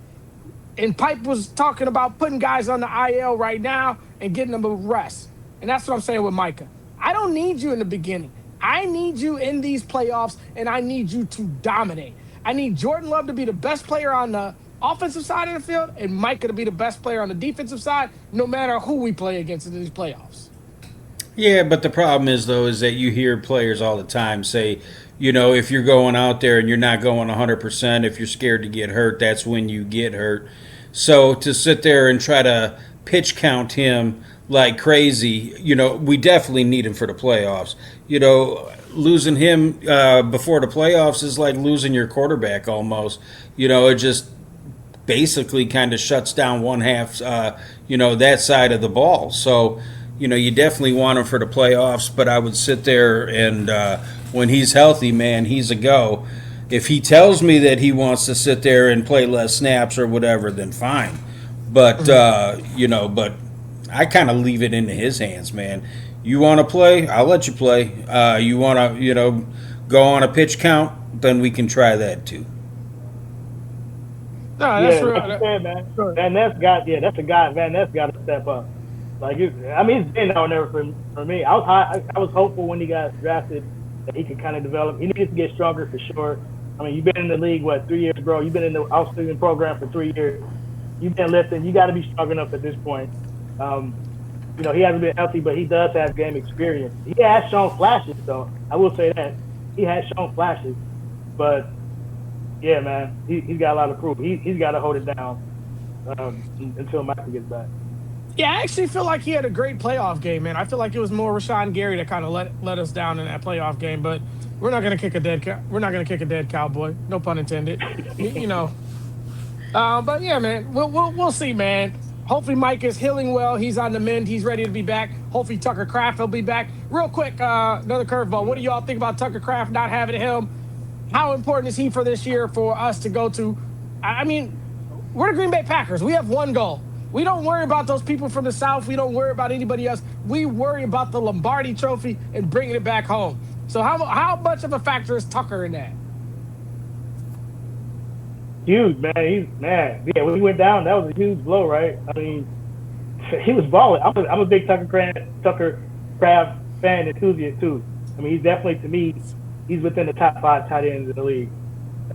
And Pipe was talking about putting guys on the IL right now and getting them a rest. And that's what I'm saying with Micah. I don't need you in the beginning. I need you in these playoffs, and I need you to dominate. I need Jordan Love to be the best player on the offensive side of the field and Micah to be the best player on the defensive side, no matter who we play against in these playoffs. Yeah, but the problem is that you hear players all the time say, if you're going out there and you're not going 100%, if you're scared to get hurt, that's when you get hurt. So to sit there and try to pitch count him like crazy, we definitely need him for the playoffs. Losing him before the playoffs is like losing your quarterback almost. It just basically kind of shuts down one half, that side of the ball. So, you definitely want him for the playoffs, but I would sit there and when he's healthy, man, he's a go. If he tells me that he wants to sit there and play less snaps or whatever, then fine. But, but I kind of leave it into his hands, man. You want to play? I'll let you play. You want to, go on a pitch count? Then we can try that too. No, that's Like you said, man. Van Ness that's a guy. Van Ness got to step up. Like, it's been down there for me. I was high. I was hopeful when he got drafted that he could kind of develop. He needs to get stronger for sure. I mean, you've been in the league 3 years, bro. You've been in the off-season program for 3 years. You've been lifting. You got to be strong enough at this point. He hasn't been healthy, but he does have game experience. He has shown flashes, though. I will say that he has shown flashes, but yeah, man, he's got a lot of proof. He's got to hold it down until Michael gets back. Yeah, I actually feel like he had a great playoff game, man. I feel like it was more Rashawn Gary that kind of let us down in that playoff game. But we're not gonna kick a dead cowboy. No pun intended. But yeah, man, we'll see, man. Hopefully Mike is healing well. He's on the mend. He's ready to be back. Hopefully Tucker Kraft will be back. Real quick, another curveball. What do y'all think about Tucker Kraft not having him? How important is he for this year for us to go to? I mean, we're the Green Bay Packers. We have one goal. We don't worry about those people from the South. We don't worry about anybody else. We worry about the Lombardi Trophy and bringing it back home. So how much of a factor is Tucker in that? Huge, man. Yeah, when he went down, that was a huge blow, right? I mean, he was balling. I'm a big Tucker Kraft fan enthusiast too. I mean, he's definitely, to me, he's within the top 5 tight ends in the league.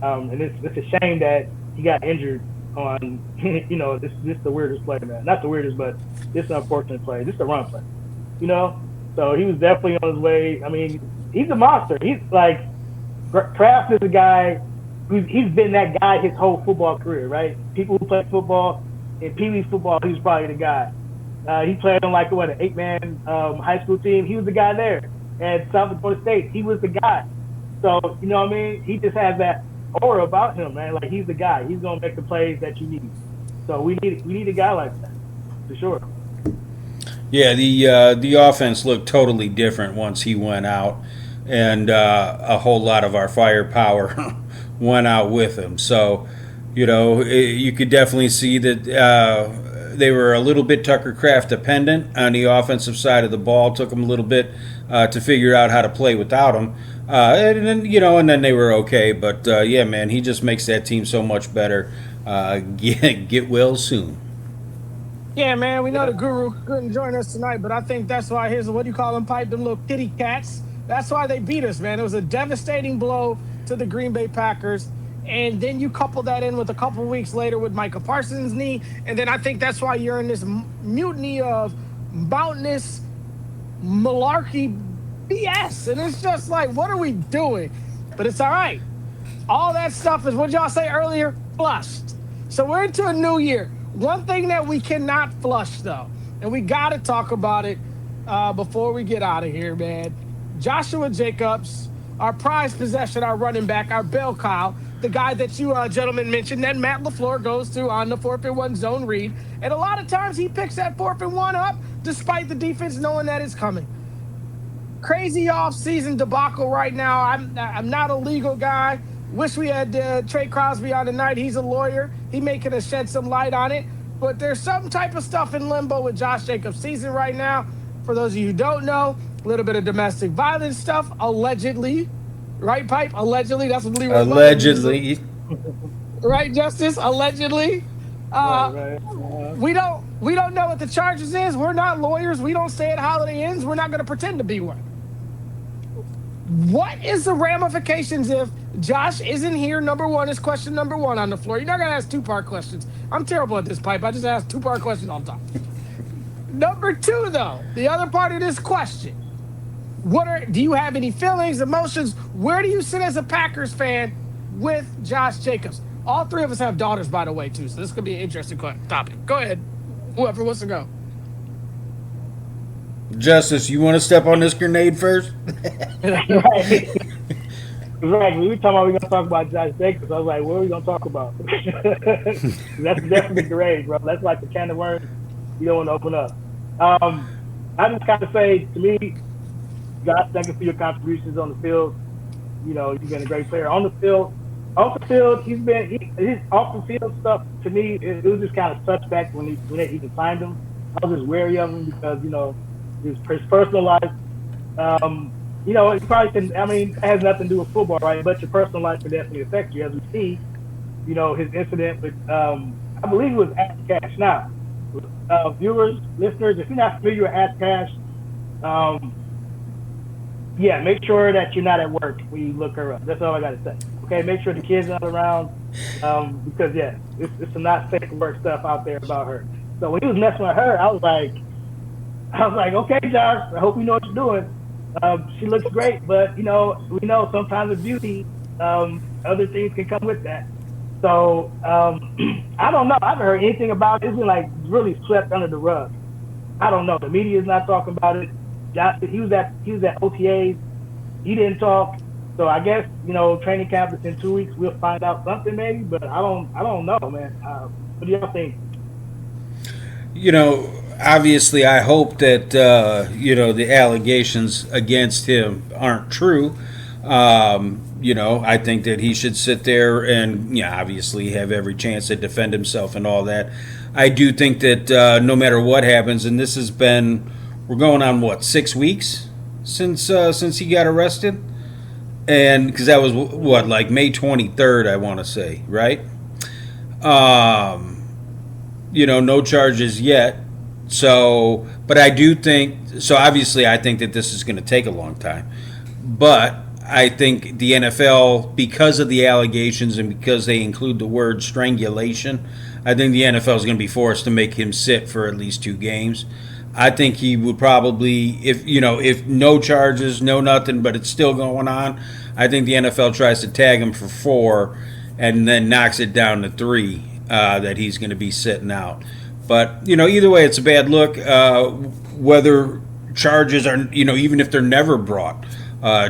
And it's a shame that he got injured on, this is the weirdest play, man. Not the weirdest, but this is an unfortunate play. This is a run play, So he was definitely on his way. I mean, he's a monster. He's like, Kraft is a guy he's been that guy his whole football career, right? People who play football, in Pee Wee's football, he was probably the guy. He played on an 8-man high school team. He was the guy there. At South Dakota State, he was the guy. So, you know what I mean? He just has that aura about him, man. Like, he's the guy. He's going to make the plays that you need. So we need a guy like that, for sure. Yeah, the offense looked totally different once he went out, and a whole lot of our firepower went out with him. So, you could definitely see that they were a little bit Tucker Kraft dependent on the offensive side of the ball. Took them a little bit to figure out how to play without him, and then they were okay. But yeah, man, he just makes that team so much better. Get well soon. Yeah, man, we know the Guru couldn't join us tonight, but I think that's why what do you call them, Pipe? Them little kitty cats. That's why they beat us, man. It was a devastating blow to the Green Bay Packers. And then you couple that in with a couple weeks later with Micah Parsons' knee. And then I think that's why you're in this mutiny of mountainous malarkey BS. And it's just like, what are we doing? But it's all right. All that stuff is, what y'all say earlier, flushed. So we're into a new year. One thing that we cannot flush, though, and we got to talk about it before we get out of here, man. Joshua Jacobs, our prized possession, our running back, our bell cow, the guy that you gentlemen mentioned that Matt LaFleur goes to on the 4th and 1 zone read. And a lot of times he picks that 4th and 1 up despite the defense knowing that it's coming. Crazy off-season debacle right now. I'm not a legal guy. Wish we had Trey Crosby on tonight. He's a lawyer. He may could have shed some light on it. But there's some type of stuff in limbo with Josh Jacobs' season right now. For those of you who don't know, a little bit of domestic violence stuff, allegedly. Right, Pipe? Allegedly. That's what Leroy Allegedly. Right, Justice? Allegedly. Right. We don't know what the charges is. We're not lawyers. We don't stay at Holiday Inns. We're not going to pretend to be one. What is the ramifications if Josh isn't here? Number one is question number one on the floor. You're not going to ask 2-part questions. I'm terrible at this, Pipe. I just ask 2-part questions all the time. Number 2, though, the other part of this question. Do you have any feelings, emotions? Where do you sit as a Packers fan with Josh Jacobs? All 3 of us have daughters, by the way, too, so this could be an interesting topic. Go ahead. Whoever wants to go. Justice, you want to step on this grenade first? Right. Right. We were talking about we're gonna talk about Josh Jacobs. I was like, what are we gonna talk about? That's definitely great, bro. That's like the can of worms you don't want to open up. I just gotta say, to me, Josh, thank you for your contributions on the field. You've been a great player on the field. Off the field, his off the field stuff to me, it was just kind of suspect when they even signed him. I was just wary of him because his personal life. It probably can. I mean, it has nothing to do with football, right? But your personal life can definitely affect you, as we see. His incident with, I believe it was Ash Cash. Now, viewers, listeners, if you're not familiar with Ask Cash, um, yeah, make sure that you're not at work when you look her up. That's all I got to say. Okay, make sure the kids are not around, because yeah, it's some not safe for work stuff out there about her. So when he was messing with her, I was like, okay, Josh, I hope you know what you're doing. She looks great, but we know sometimes with beauty, other things can come with that. So I don't know. I haven't heard anything about it. It's been like really swept under the rug. I don't know. The media is not talking about it. Josh, he was at OTAs. He didn't talk. So I guess training camp is in 2 weeks. We'll find out something maybe, but I don't know, man. What do y'all think? Obviously, I hope that the allegations against him aren't true. I think that he should sit there and obviously have every chance to defend himself and all that. I do think that no matter what happens, and this has been, we're going on what, 6 weeks since he got arrested, and because that was what, like May 23rd, I want to say, right? No charges yet. So, but I do think, so obviously I think that this is going to take a long time. But I think the NFL, because of the allegations and because they include the word strangulation, I think the NFL is going to be forced to make him sit for at least 2 games. I think he would probably, if no charges, no nothing, but it's still going on, I think the NFL tries to tag him for 4 and then knocks it down to 3 that he's going to be sitting out. But, either way, it's a bad look. Whether charges are, even if they're never brought,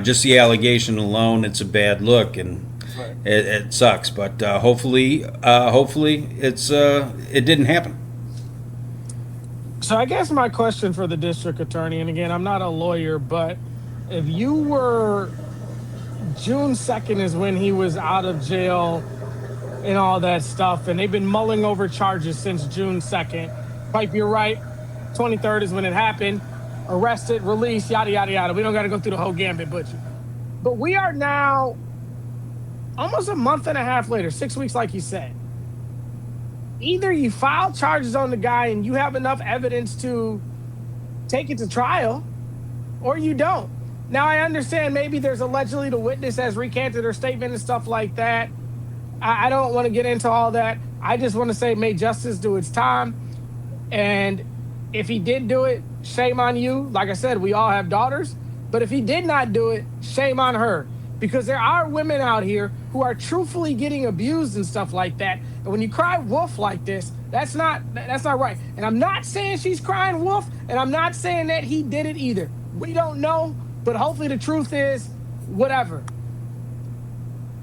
just the allegation alone, it's a bad look, and Right. it sucks. But hopefully, it didn't happen. So I guess my question for the district attorney, and again, I'm not a lawyer, but if you were June 2nd is when he was out of jail and all that stuff, and they've been mulling over charges since June 2nd. Pipe, you're right. 23rd is when it happened. Arrested, released, yada, yada, yada. We don't got to go through the whole gambit, but we are now almost a month and a half later, 6 weeks, like you said. Either you file charges on the guy and you have enough evidence to take it to trial, or you don't. Now, I understand maybe there's allegedly the witness has recanted her statement and stuff like that. I don't want to get into all that. I just want to say, may justice do its time. And if he did do it, shame on you. Like I said, we all have daughters. But if he did not do it, shame on her. Because there are women out here who are truthfully getting abused and stuff like that. And when you cry wolf like this, that's not right. And I'm not saying she's crying wolf, and I'm not saying that he did it either. We don't know, but hopefully the truth is whatever.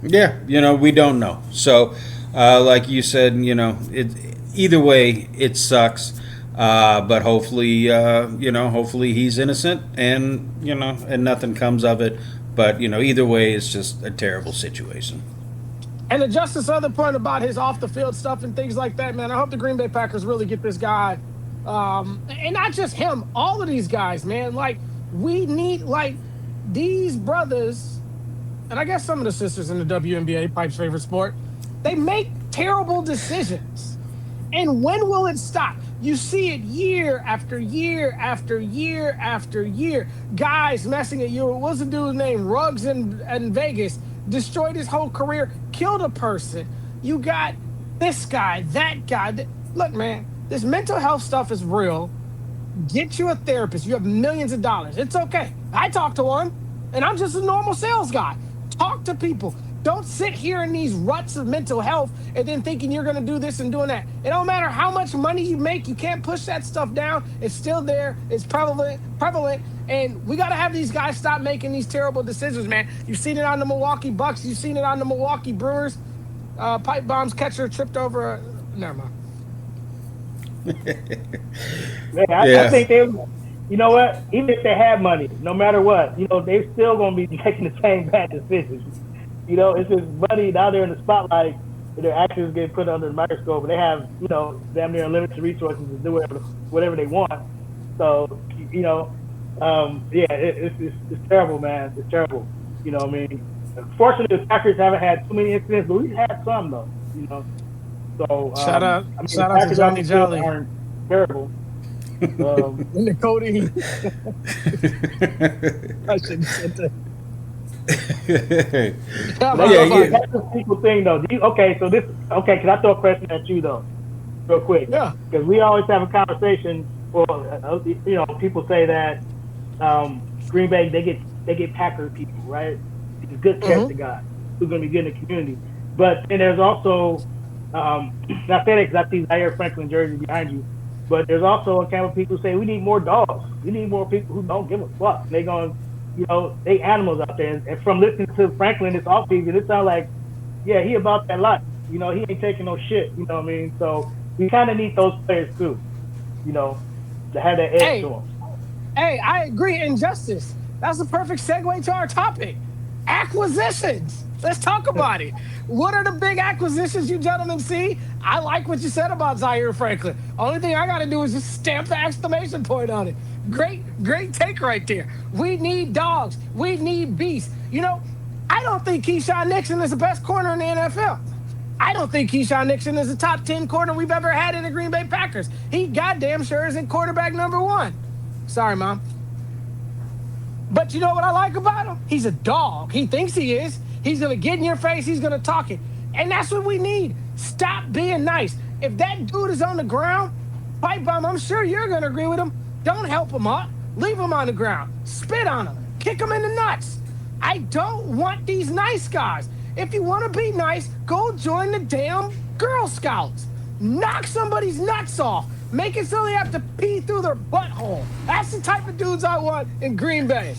Yeah, we don't know. So, like you said, either way, it sucks. But hopefully, hopefully he's innocent, and and nothing comes of it. But either way, it's just a terrible situation. And the justice other point about his off the field stuff and things like that, man. I hope the Green Bay Packers really get this guy, and not just him, all of these guys, man. Like, we need these brothers, and I guess some of the sisters in the WNBA, Pipe's favorite sport. They make terrible decisions, and when will it stop? You see it year after year after year after year. Guys messing at you. What's the dude's name? Ruggs in Vegas. Destroyed his whole career. Killed a person. You got this guy, that guy. Look, man, this mental health stuff is real. Get you a therapist. You have millions of dollars. It's okay. I talked to one, and I'm just a normal sales guy. Talk to people. Don't sit here in these ruts of mental health and then thinking you're going to do this and doing that. It don't matter how much money you make. You can't push that stuff down. It's still there. It's prevalent. And we got to have these guys stop making these terrible decisions, man. You've seen it on the Milwaukee Bucks. You've seen it on the Milwaukee Brewers. Pipe bombs catcher tripped over. Never mind. I think they, you know what? Even if they have money, no matter what, they're still going to be making the same bad decisions. It's just money out there in the spotlight. Their actions get put under the microscope, and they have, damn near unlimited resources to do whatever they want. So, it's terrible, man. It's terrible. I mean, fortunately, the Packers haven't had too many incidents, but we've had some, though. So shout out to Johnny Jolly. terrible. Um, In the codeine. I shouldn't have said that. but How that's Yeah, about okay. yeah. Pipe? That's the sequel thing, though. Okay, so this okay. Can I throw a question at you though, real quick? Yeah. Because we always have a conversation. Well, people say that Green Bay they get Packer people, right? These good Mm-hmm. character guys who's going to be good in the community. But then there's also, and I say that because I see Zaire Franklin jersey behind you. But there's also a camp of people who say we need more dogs. We need more people who don't give a fuck. And they going, they animals out there. And from listening to Franklin this offseason, it sounds like, yeah, he about that life. He ain't taking no shit. You know what I mean? So we kind of need those players too. You know, to have that edge to Hey, them. hey, I agree. Injustice. That's a perfect segue to our topic. Acquisitions. Let's talk about it. What are the big acquisitions you gentlemen see? I like what you said about Zaire Franklin. Only thing I got to do is just stamp the exclamation point on it. Great take right there. We need dogs. We need beasts. I don't think Keyshawn Nixon is the best corner in the NFL. I don't think Keyshawn Nixon is the top 10 corner we've ever had in the Green Bay Packers. He goddamn sure isn't quarterback number one. Sorry, Mom. But you know what I like about him? He's a dog. He thinks he is. He's going to get in your face. He's going to talk it. And that's what we need. Stop being nice. If that dude is on the ground, Pipe Bomb, I'm sure you're going to agree with him. Don't help him up. Leave him on the ground. Spit on him. Kick him in the nuts. I don't want these nice guys. If you want to be nice, go join the damn Girl Scouts. Knock somebody's nuts off. Make it so they have to pee through their butthole. That's the type of dudes I want in Green Bay.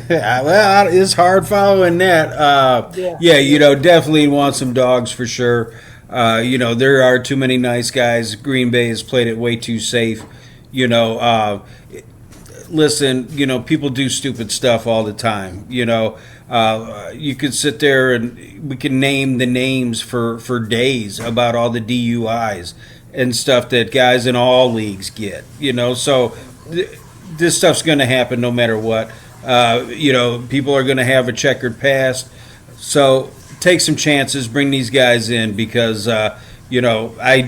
Well, it's hard following that. Yeah, definitely want some dogs for sure. There are too many nice guys. Green Bay has played it way too safe. Listen, people do stupid stuff all the time. You could sit there and we can name the names for days about all the DUIs and stuff that guys in all leagues get. So this stuff's going to happen no matter what. People are going to have a checkered past. So take some chances, bring these guys in because, I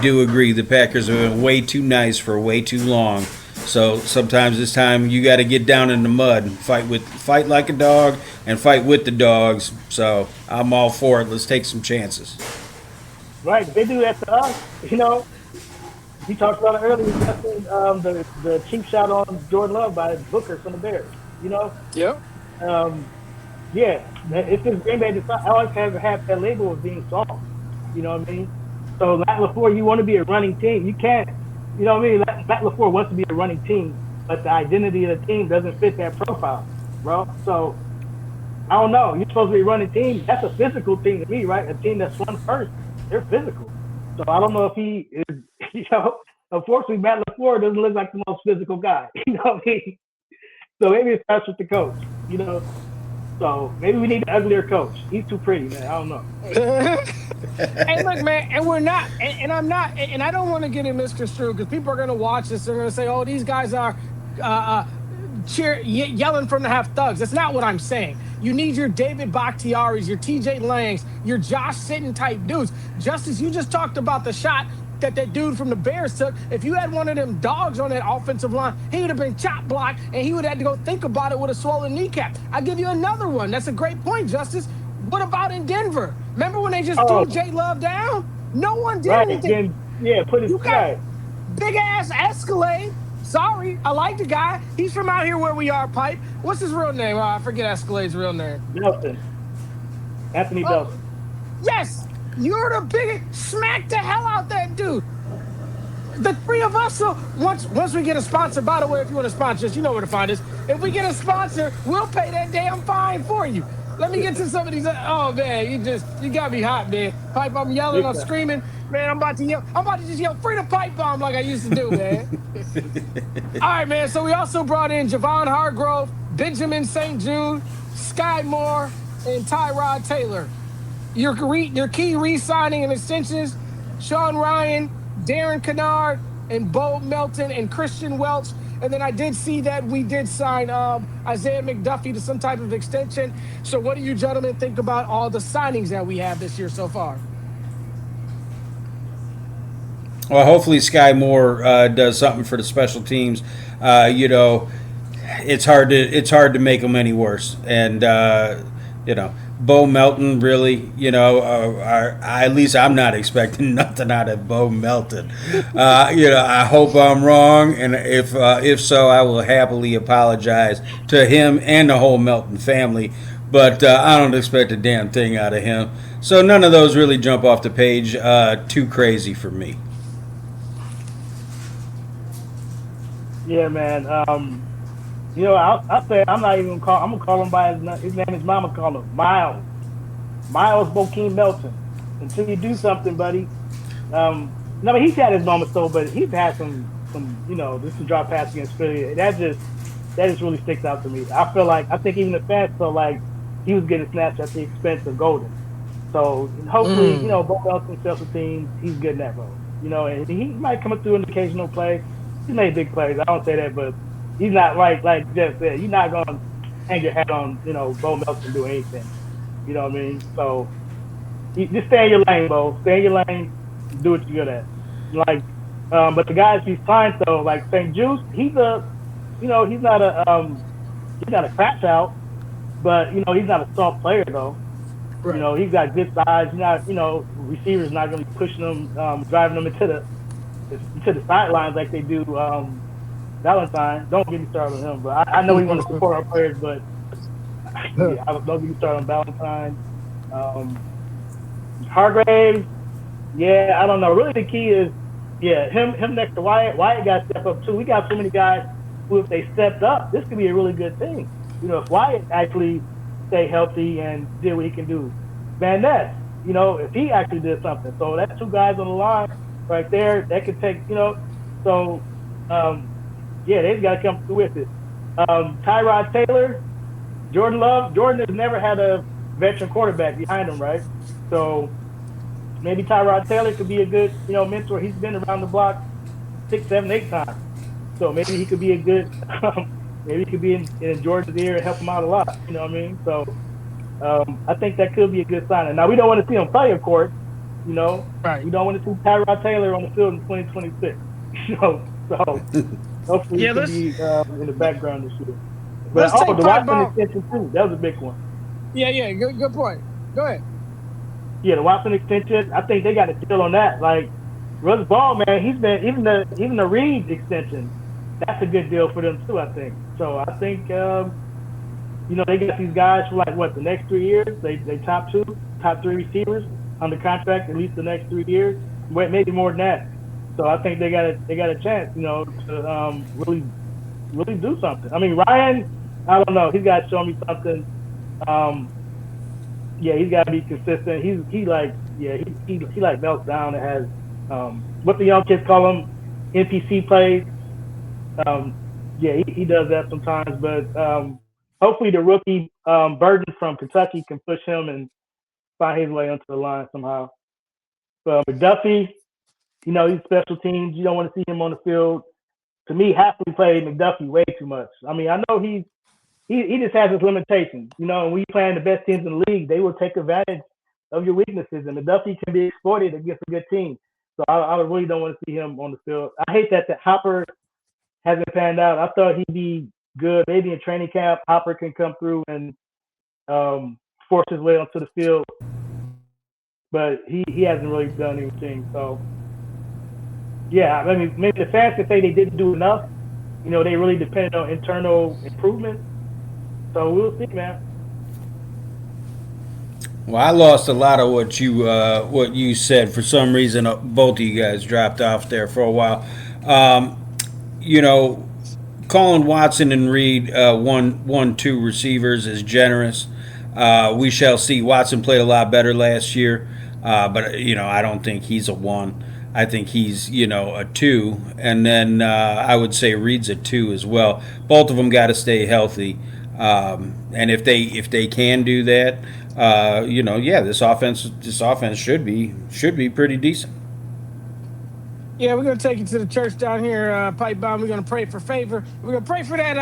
do agree the Packers have been way too nice for way too long. So sometimes it's time you got to get down in the mud and fight like a dog and fight with the dogs. So I'm all for it. Let's take some chances. Right, they do that to us. You talked about it earlier. The cheap shot on Jordan Love by Booker from the Bears. Yep. Yeah, it's just Green Bay. I always have had that label of being soft. You know what I mean? So Matt LaFleur, you want to be a running team. You can't. You know what I mean? Matt LaFleur wants to be a running team, but the identity of the team doesn't fit that profile, bro. So I don't know. You're supposed to be a running team. That's a physical team to me, right? A team that's run first. They're physical. So I don't know if he is. Unfortunately, Matt LaFleur doesn't look like the most physical guy. You know what I mean? So maybe it starts with the coach. So maybe we need an uglier coach. He's too pretty, man. I don't know. Hey, look, man, and we're not, and I'm not, and I don't want to get in misconstrued because people are going to watch this. They're going to say, "Oh, these guys are yelling from the half thugs." That's not what I'm saying. You need your David Bakhtiaris, your TJ Langs, your Josh Sitton type dudes. Just as you just talked about the shot that dude from the Bears took. If you had one of them dogs on that offensive line, he would have been chop blocked, and he would have had to go think about it with a swollen kneecap. I'll give you another one. That's a great point, Justice. What about in Denver? Remember when they just threw JLove down? No one did anything. Put his You got big ass Escalade. Sorry, I like the guy. He's from out here where we are, Pipe. What's his real name? I forget Escalade's real name. Belton. Anthony Belton. Yes, you're the biggest. Smack the hell out that dude. The three of us. So once we get a sponsor, by the way, if you want to sponsor us, you know where to find us. If we get a sponsor, we'll pay that damn fine for you. Let me get to some of these. Oh man, you got me hot, man. Pipe, I'm yelling, I'm screaming, man. I'm about to yell. I'm about to just yell free the pipe bomb like I used to do, man. All right, man. So we also brought in Javon Hargrove, Benjamin St. Jude, Sky Moore, and Tyrod Taylor. Your key re-signing and extensions: Sean Ryan, Darren Kennard, and Bo Melton and Christian Welch. And then I did see that we did sign Isaiah McDuffie to some type of extension. So what do you gentlemen think about all the signings that we have this year so far? Well, hopefully Sky Moore does something for the special teams. You know, it's hard to make them any worse. And you know, Bo Melton really, you know, at least I'm not expecting nothing out of Bo Melton. You know, I hope I'm wrong, and if so, I will happily apologize to him and the whole Melton family. But I don't expect a damn thing out of him. So none of those really jump off the page too crazy for me. Yeah, man. I'll say I'm not even call. I'm gonna call him by his name. His mama call him Miles. Miles Bokeem Melton. Until you do something, buddy. No, but he's had his moments though. But he's had this some drop pass against Philly. That just really sticks out to me. I think even the fans felt like he was getting snatched at the expense of Golden. So hopefully, Bo Melton special teams, he's good in that role. And he might come through an occasional play. He made big plays. I don't say that, but he's not like Jeff said. You're not gonna hang your hat on Bo Melton do anything. You know what I mean? So just stay in your lane, Bo. Stay in your lane. Do what you're good at. Like, but the guys he's signed though, like St. Juice, he's not a crash out, but he's not a soft player though. Right. He's got good size. Receivers not going to be pushing them, driving them into the sidelines like they do Valentine. Don't get me started on him, but I know we want to support our players, but yeah, don't get me started on Valentine. Um, Hargrave, yeah, I don't know. Really, the key is, him next to Wyatt. Wyatt got to step up too. We got so many guys who, if they stepped up, this could be a really good thing. If Wyatt actually stay healthy and did what he can do, Van Ness, if he actually did something. So that's two guys on the line right there that could take, so they've got to come through with it. Tyrod Taylor, Jordan Love. Jordan has never had a veteran quarterback behind him, right? So maybe Tyrod Taylor could be a good, mentor. He's been around the block 6, 7, 8 times. So maybe he could be a good, maybe he could be in Jordan's ear and help him out a lot. You know what I mean? So I think that could be a good sign. Now we don't want to see him play, of course. Right. We don't want to see Tyrod Taylor on the field in 2026. So hopefully he can be in the background this year. But Let's take the Pipe Watson Bomb. extension too. That was a big one. Yeah, good point. Go ahead. Yeah, the Watson extension. I think they got a deal on that. Like Russ Ball, man, he's been even the Reed extension. That's a good deal for them too. I think. So I think they got these guys for the next 3 years. They top 3 receivers under contract at least the next 3 years, maybe more than that. So I think they got a chance, to really do something. I mean, Ryan, I don't know. He's got to show me something. He's got to be consistent. He melts down and has what the young kids call them NPC plays. He does that sometimes, but hopefully the rookie Burden from Kentucky can push him and find his way onto the line somehow. McDuffie, he's special teams. You don't want to see him on the field. To me, Happily played McDuffie way too much. I mean, I know he just has his limitations. And when you playing the best teams in the league, they will take advantage of your weaknesses, and McDuffie can be exploited against a good team. So I really don't want to see him on the field. I hate that Hopper hasn't panned out. I thought he'd be good. Maybe in training camp, Hopper can come through and force his way onto the field. But he hasn't really done anything. So, I mean, maybe the fans could say they didn't do enough. They really depended on internal improvement. So we'll see, man. Well, I lost a lot of what you said. For some reason, both of you guys dropped off there for a while. You know, calling Watson and Reed 1-2 receivers is generous. We shall see. Watson played a lot better last year, but I don't think he's a 1. I think he's a 2, and then I would say Reed's a 2 as well. Both of them got to stay healthy, and if they can do that, this offense should be pretty decent. Yeah, we're gonna take you to the church down here, Pipe Bomb. We're gonna pray for favor. We're gonna pray for that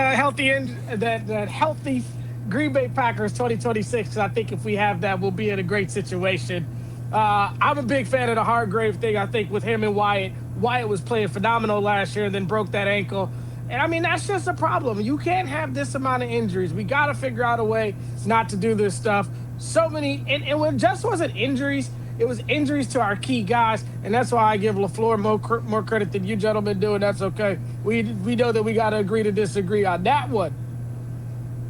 that healthy Green Bay Packers 2026. I think if we have that, we'll be in a great situation. I'm a big fan of the Hargrave thing. I think with him and Wyatt, Wyatt was playing phenomenal last year, and then broke that ankle. And I mean, that's just a problem. You can't have this amount of injuries. We got to figure out a way not to do this stuff. So many, and it just wasn't injuries. It was injuries to our key guys, and that's why I give LaFleur more credit than you gentlemen do, and that's okay. We know that we got to agree to disagree on that one.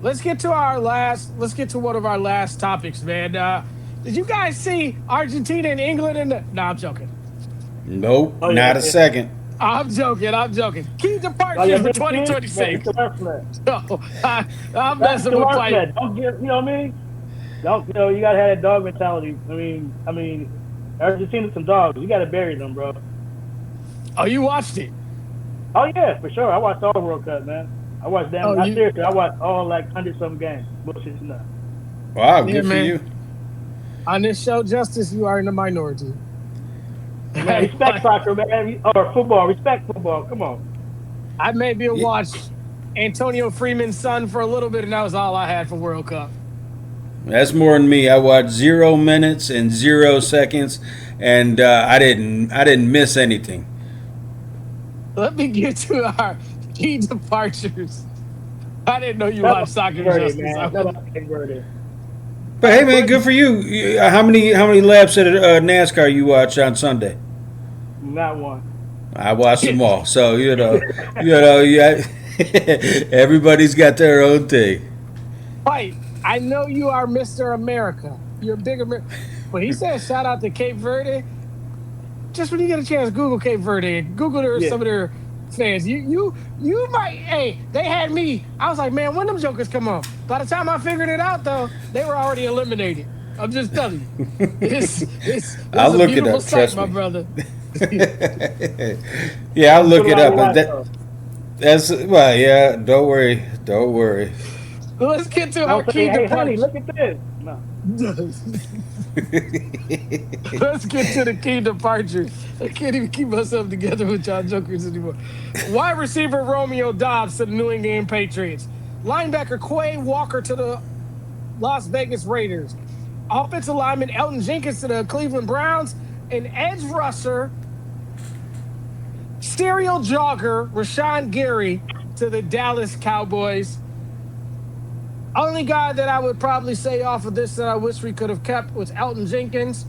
Let's get to one of our last topics, man. Did you guys see Argentina and England No, I'm joking. Nope, not a second. I'm joking. Key departures for 2026. No, I'm messing with Mike. Don't get, you know what I mean? Don't, you know, you gotta have that dog mentality. I mean, Argentina's some dogs. You gotta bury them, bro. Oh, you watched it? Oh yeah, for sure. I watched all the World Cup, man. I watched them. Seriously, I watched all like 100-some games. Bullshit enough. Wow, good for you. On this show, Justice, you are in the minority. Man, respect soccer, man, or football. Respect football. Come on. I maybe watched Antonio Freeman's son for a little bit, and that was all I had for World Cup. That's more than me. I watched 0 minutes and 0 seconds, and I didn't miss anything. Let me get to our key departures. I didn't know you watched soccer, Justice. But hey, man, good for you. How many laps at NASCAR you watch on Sunday? Not one. I watched them all. So yeah. Everybody's got their own thing. Right. I know you are Mr. America. You're big America. When he said shout out to Cape Verde, just when you get a chance, Google Cape Verde. Google some of their fans. You might. Hey, they had me. I was like, man, when them jokers come on? By the time I figured it out, though, they were already eliminated. I'm just telling you. It's I'll look it up. Trust me, my brother. Yeah, I'll look it up. That's well, yeah. Don't worry. Let's get to our key departures. Honey, look at this. No. Let's get to the key departures. I can't even keep myself together with y'all jokers anymore. Wide receiver Romeo Doubs to the New England Patriots. Linebacker Quay Walker to the Las Vegas Raiders. Offensive lineman Elton Jenkins to the Cleveland Browns. And edge rusher, serial jogger Rashawn Gary to the Dallas Cowboys. Only guy that I would probably say off of this that I wish we could have kept was Elton Jenkins.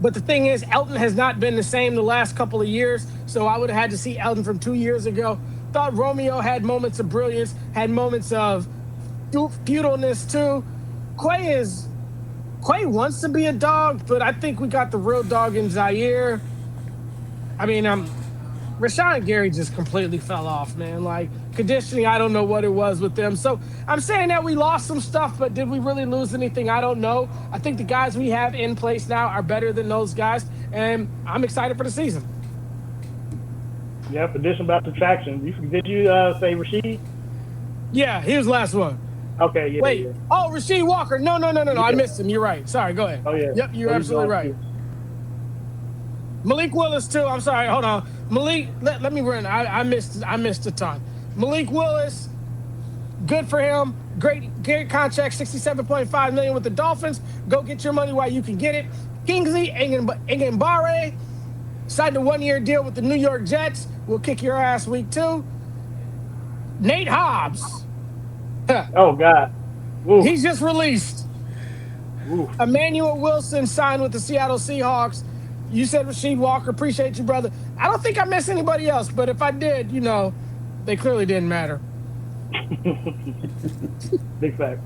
But the thing is, Elton has not been the same the last couple of years, so I would have had to see Elton from 2 years ago. Thought Romeo had moments of brilliance, had moments of futileness too. Quay wants to be a dog, but I think we got the real dog in Zaire. I mean, Rashawn Gary just completely fell off, man. Like, conditioning, I don't know what it was with them. So I'm saying that we lost some stuff, but did we really lose anything? I don't know. I think the guys we have in place now are better than those guys, and I'm excited for the season. Yep, addition by subtraction. Did you say Rasheed? Yeah, he was the last one. Okay, yeah. Wait. Yeah. Oh, Rasheed Walker. No. Yeah. I missed him. You're right. Sorry, go ahead. Oh, yeah. Yep, you're absolutely right. Malik Willis, too. I'm sorry. Hold on. Malik, let me run. I missed a ton. Malik Willis, good for him. Great contract, $67.5 million with the Dolphins. Go get your money while you can get it. Kingsley Egenbare signed a 1-year deal with the New York Jets. We'll kick your ass week 2. Nate Hobbs. Oh, God. Ooh. He's just released. Ooh. Emmanuel Wilson signed with the Seattle Seahawks. You said Rasheed Walker. Appreciate you, brother. I don't think I missed anybody else, but if I did, they clearly didn't matter. Big fact.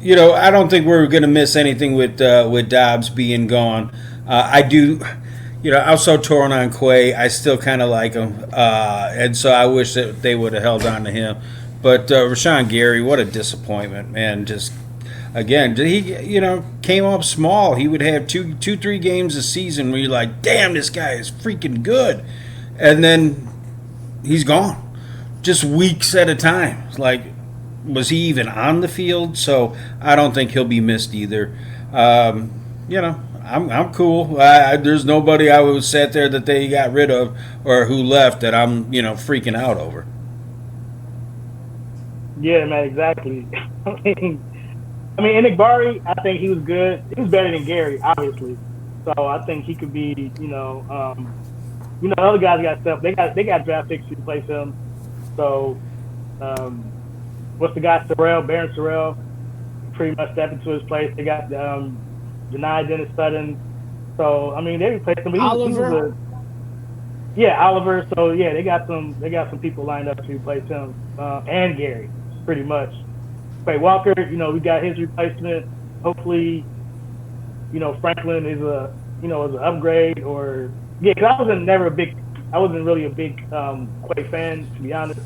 I don't think we're going to miss anything with Dobbs being gone. I do. I'm so torn on Quay. I still kind of like him, and so I wish that they would have held on to him. But Rashawn Gary, what a disappointment, man! Just again, he came up small. He would have 2-3 games a season where you're like, damn, this guy is freaking good, and then he's gone, just weeks at a time. It's like, was he even on the field? So I don't think he'll be missed either. I'm cool. There's nobody I would sat there that they got rid of or who left that I'm freaking out over. Yeah, man, exactly. I mean, Enikbari, I think he was good. He was better than Gary, obviously. So I think he could be, the other guys got stuff. They got draft picks to replace him. So what's the guy Baron Sorrell, pretty much stepped into his place. They got Janai Dennis Sutton. So I mean they replaced him. He Oliver. Oliver. So yeah, they got some people lined up to replace him and Gary, pretty much. Quay Walker, we got his replacement. Hopefully, Franklin is is an upgrade or because I wasn't really a big Quay fan, to be honest.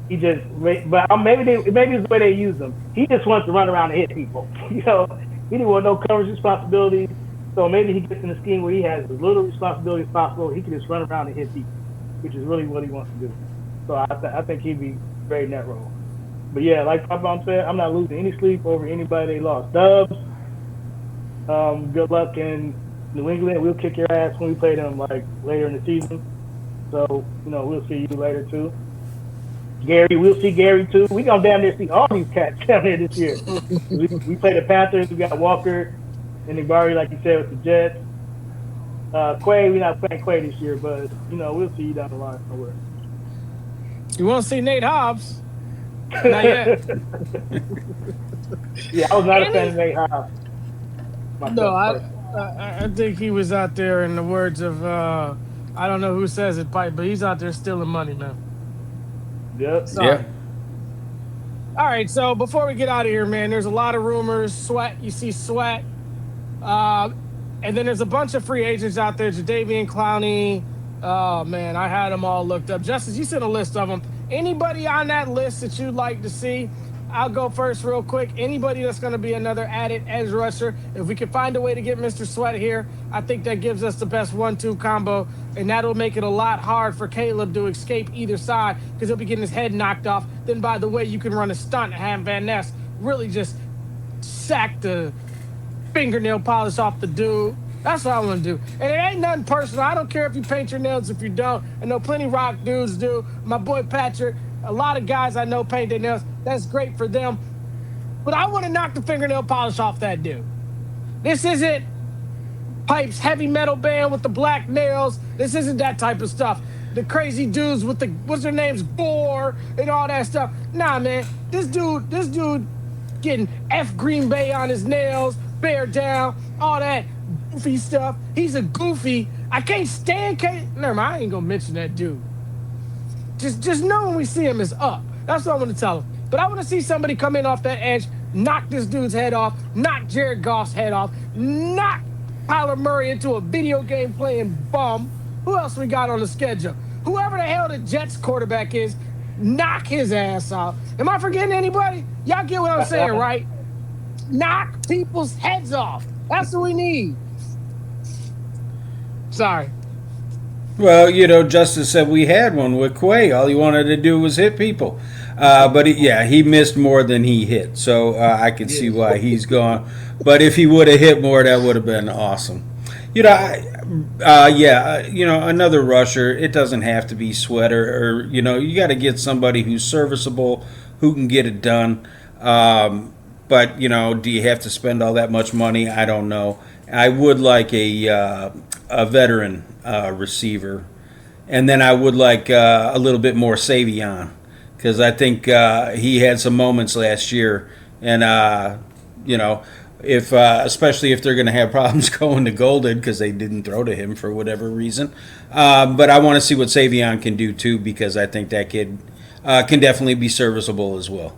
He just, but maybe it's the way they use him. He just wants to run around and hit people. He didn't want no coverage responsibility. So maybe he gets in a scheme where he has as little responsibility as possible. He can just run around and hit people, which is really what he wants to do. So I think he'd be great in that role. But yeah, like Papa said, I'm not losing any sleep over anybody they lost. Dubs, good luck in New England. We'll kick your ass when we play them later in the season. So we'll see you later too. Gary, we'll see Gary too. We gonna damn near see all these cats down there this year. we play the Panthers. We got Walker and Nibari, like you said, with the Jets. Quay, we're not playing Quay this year, but we'll see you down the line somewhere. You want to see Nate Hobbs? Not yet. Yeah, I was not a fan of Nate Hobbs. No, I think he was out there, in the words of I don't know who says it, Pipe, but he's out there stealing money, man. Yep. Sorry. Yeah. All right, so before we get out of here, man, there's a lot of rumors. Sweat, you see Sweat. And then there's a bunch of free agents out there. Jadeveon Clowney. Oh, man, I had them all looked up. Justice, you sent a list of them. Anybody on that list that you'd like to see? I'll go first real quick. Anybody that's going to be another added edge rusher, if we can find a way to get Mr. Sweat here, I think that gives us the best 1-2 combo, and that'll make it a lot hard for Caleb to escape either side because he'll be getting his head knocked off. Then, by the way, you can run a stunt and have Van Ness really just sack the fingernail polish off the dude. That's what I want to do. And it ain't nothing personal. I don't care if you paint your nails, if you don't. I know plenty rock dudes do. My boy Patrick, a lot of guys I know paint their nails. That's great for them. But I want to knock the fingernail polish off that dude. This isn't Pipe's heavy metal band with the black nails. This isn't that type of stuff. The crazy dudes with the, what's their names, Gore and all that stuff. Nah, man. This dude getting F Green Bay on his nails, bear down, all that goofy stuff. He's a goofy. I can't stand Never mind, I ain't gonna mention that dude. Just know when we see him is up. That's what I want to tell him. But I want to see somebody come in off that edge, knock this dude's head off, knock Jared Goff's head off, knock Kyler Murray into a video game playing bum. Who else we got on the schedule? Whoever the hell the Jets quarterback is, knock his ass off. Am I forgetting anybody? Y'all get what I'm saying, right? Knock people's heads off. That's what we need. Sorry. Well, Justice said we had one with Quay. All he wanted to do was hit people. But he missed more than he hit. So I can see why he's gone. But if he would have hit more, that would have been awesome. Another rusher. It doesn't have to be Sweater, or you got to get somebody who's serviceable, who can get it done. But do you have to spend all that much money? I don't know. I would like a veteran receiver, and then I would like a little bit more Savion, because I think he had some moments last year, and if especially if they're going to have problems going to Golden because they didn't throw to him for whatever reason. But I want to see what Savion can do too, because I think that kid can definitely be serviceable as well.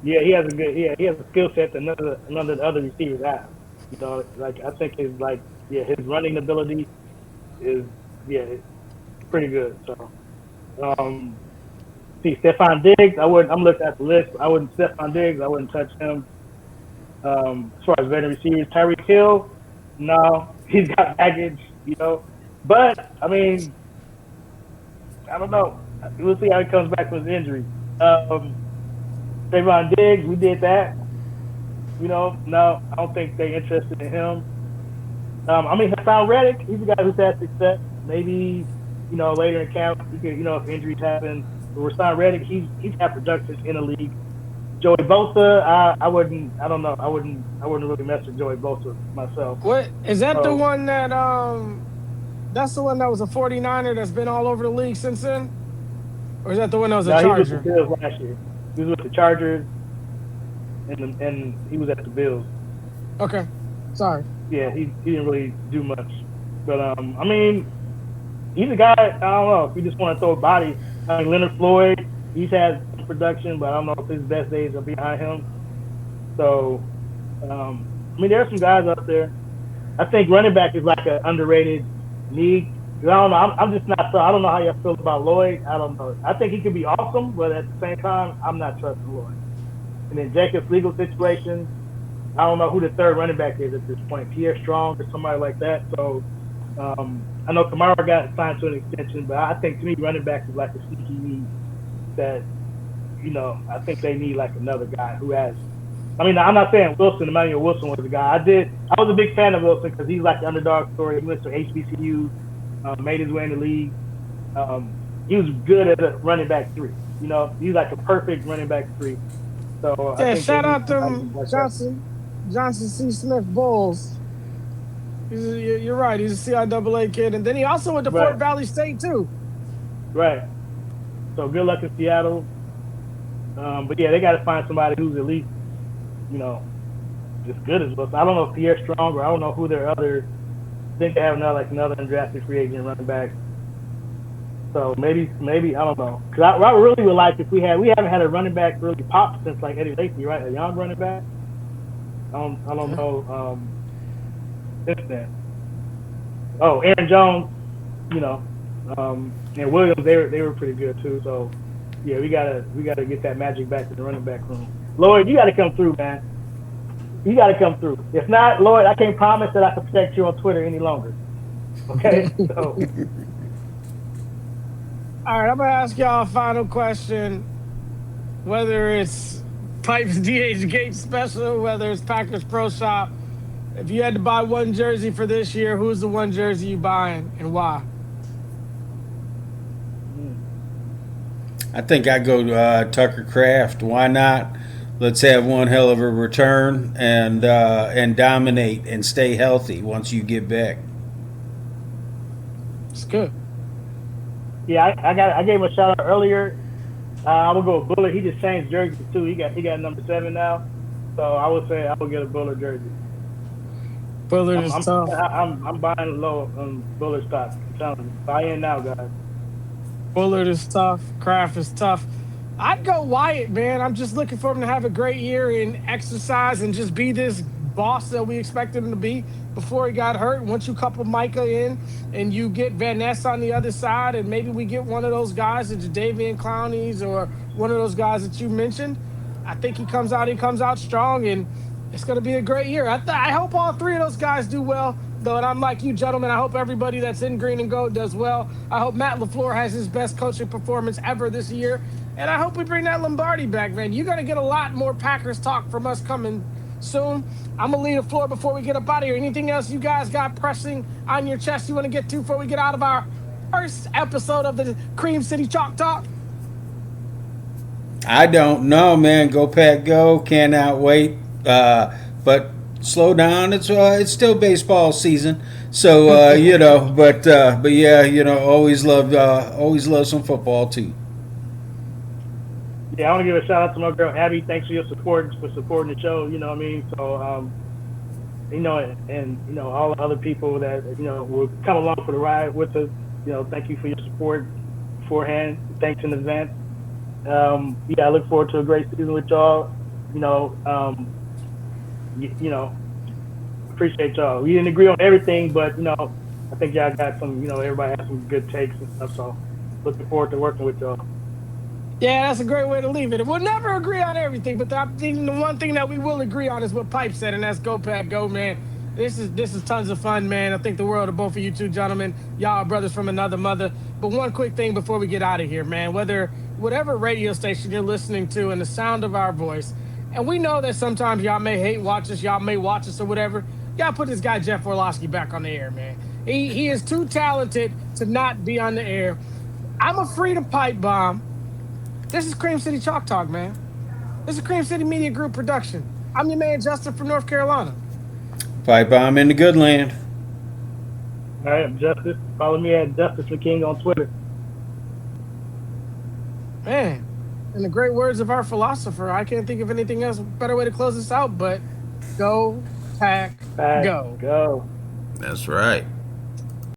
Yeah, he has a skill set that none of the other receivers have. I think his his running ability is pretty good. So see Stephon Diggs, I'm looking at the list. Stephon Diggs, I wouldn't touch him. As far as veteran receivers, Tyreek Hill, no, he's got baggage, But I mean, I don't know. We'll see how he comes back from his injury. Stephon Diggs, we did that. No, I don't think they're interested in him. Hassan Reddick, he's a guy who's had success. Maybe, later in camp, if injuries happen. But Hassan Reddick, he's had production in the league. Joey Bosa, I wouldn't. I don't know. I wouldn't really mess with Joey Bosa myself. What is that the So one that that's the one that was a 49er that's been all over the league since then? Or is that the one that was a no, he was with the Charger? Bills last year. He was with the Chargers, and he was at the Bills. Okay. Sorry. Yeah, he didn't really do much. But I mean, he's a guy. I don't know if you just want to throw bodies. I mean, Leonard Floyd, he's had production, but I don't know if his best days are behind him. So, I mean, there are some guys out there. I think running back is like an underrated need. I don't know. I'm just not sure. I don't know how you feel about Lloyd. I don't know. I think he could be awesome, but at the same time, I'm not trusting Lloyd. And then Jacobs' legal situation, I don't know who the third running back is at this point. Pierre Strong or somebody like that. So I know Kamara got signed to an extension, but I think to me running back is like a sneaky need that, I think they need like another guy who has. I mean, I'm not saying Emmanuel Wilson was the guy. I was a big fan of Wilson because he's like the underdog story. He went to HBCU, made his way in the league. He was good as a running back 3. He's like a perfect running back 3. So Yeah, I think shout out to like Johnson C. Smith Bulls. You're right. He's a CIAA kid, and then he also went to Fort Valley State too. Right. So good luck in Seattle. But yeah, they got to find somebody who's at least, as good as Wilson. I don't know if Pierre Strong or I don't know who their other. I think they have another undrafted free agent running back. So maybe I don't know. Because I really would like if we haven't had a running back really pop since like Eddie Lacy, right? A young running back. I don't know. Since then. Oh, Aaron Jones, and Williams, they were pretty good too. So yeah, we gotta get that magic back to the running back room. Lloyd, you gotta come through, man. You gotta come through. If not, Lloyd, I can't promise that I can protect you on Twitter any longer. Okay? So all right, I'm gonna ask y'all a final question. Whether it's Pipes DH Gate special, whether it's Packers Pro Shop, if you had to buy one jersey for this year, who's the one jersey you buying and why? I think I go Tucker Kraft. Why not? Let's have one hell of a return and dominate and stay healthy once you get back. It's good. yeah, I gave him a shout out earlier. I would go with Bullard. He just changed jerseys too. He got number 7 now. So I would say I would get a Bullard jersey. Bullard is tough. I'm buying low on Bullard stock. I'm telling you, buy in now, guys. Bullard is tough. Kraft is tough. I'd go Wyatt, man. I'm just looking for him to have a great year and exercise and just be this boss that we expected him to be before he got hurt. Once you couple Micah in and you get Van Ness on the other side, and maybe we get one of those guys, the Jadeveon Clowneys or one of those guys that you mentioned, I think he comes out strong, and it's going to be a great year. I hope all 3 of those guys do well, though, and I'm like you, gentlemen. I hope everybody that's in green and gold does well. I hope Matt LaFleur has his best coaching performance ever this year, and I hope we bring that Lombardi back, man. You're going to get a lot more Packers talk from us coming soon. I'm going to leave the floor before we get up out of here. Anything else you guys got pressing on your chest you want to get to before we get out of our first episode of the Cream City Chalk Talk? I don't know, man. Go Pack Go. Cannot wait. But slow down. It's still baseball season, so But yeah, always love some football too. Yeah, I want to give a shout out to my girl Abby. Thanks for your support, for supporting the show. You know what I mean? So, and all the other people that will come along for the ride with us. Thank you for your support beforehand. Thanks in advance. I look forward to a great season with y'all. Appreciate y'all. We didn't agree on everything, but I think y'all got some. Everybody has some good takes and stuff. So, looking forward to working with y'all. Yeah, that's a great way to leave it. We'll never agree on everything, but the one thing that we will agree on is what Pipe said, and that's Go Pack Go, man. This is tons of fun, man. I think the world of both of you two gentlemen. Y'all are brothers from another mother. But one quick thing before we get out of here, man. Whatever radio station you're listening to and the sound of our voice, and we know that sometimes y'all may hate watch us, y'all may watch us or whatever. Y'all put this guy Jeff Orlowski back on the air, man. He is too talented to not be on the air. I'm a freedom pipe bomb. This is Cream City Chalk Talk, man. This is a Cream City Media Group production. I'm your man, Justin from North Carolina. Pipe bomb in the good land. All right, I'm Justice. Follow me at Justice the King on Twitter. Man, in the great words of our philosopher, I can't think of anything else, better way to close this out, but go, pack, Pack, go. go. That's right.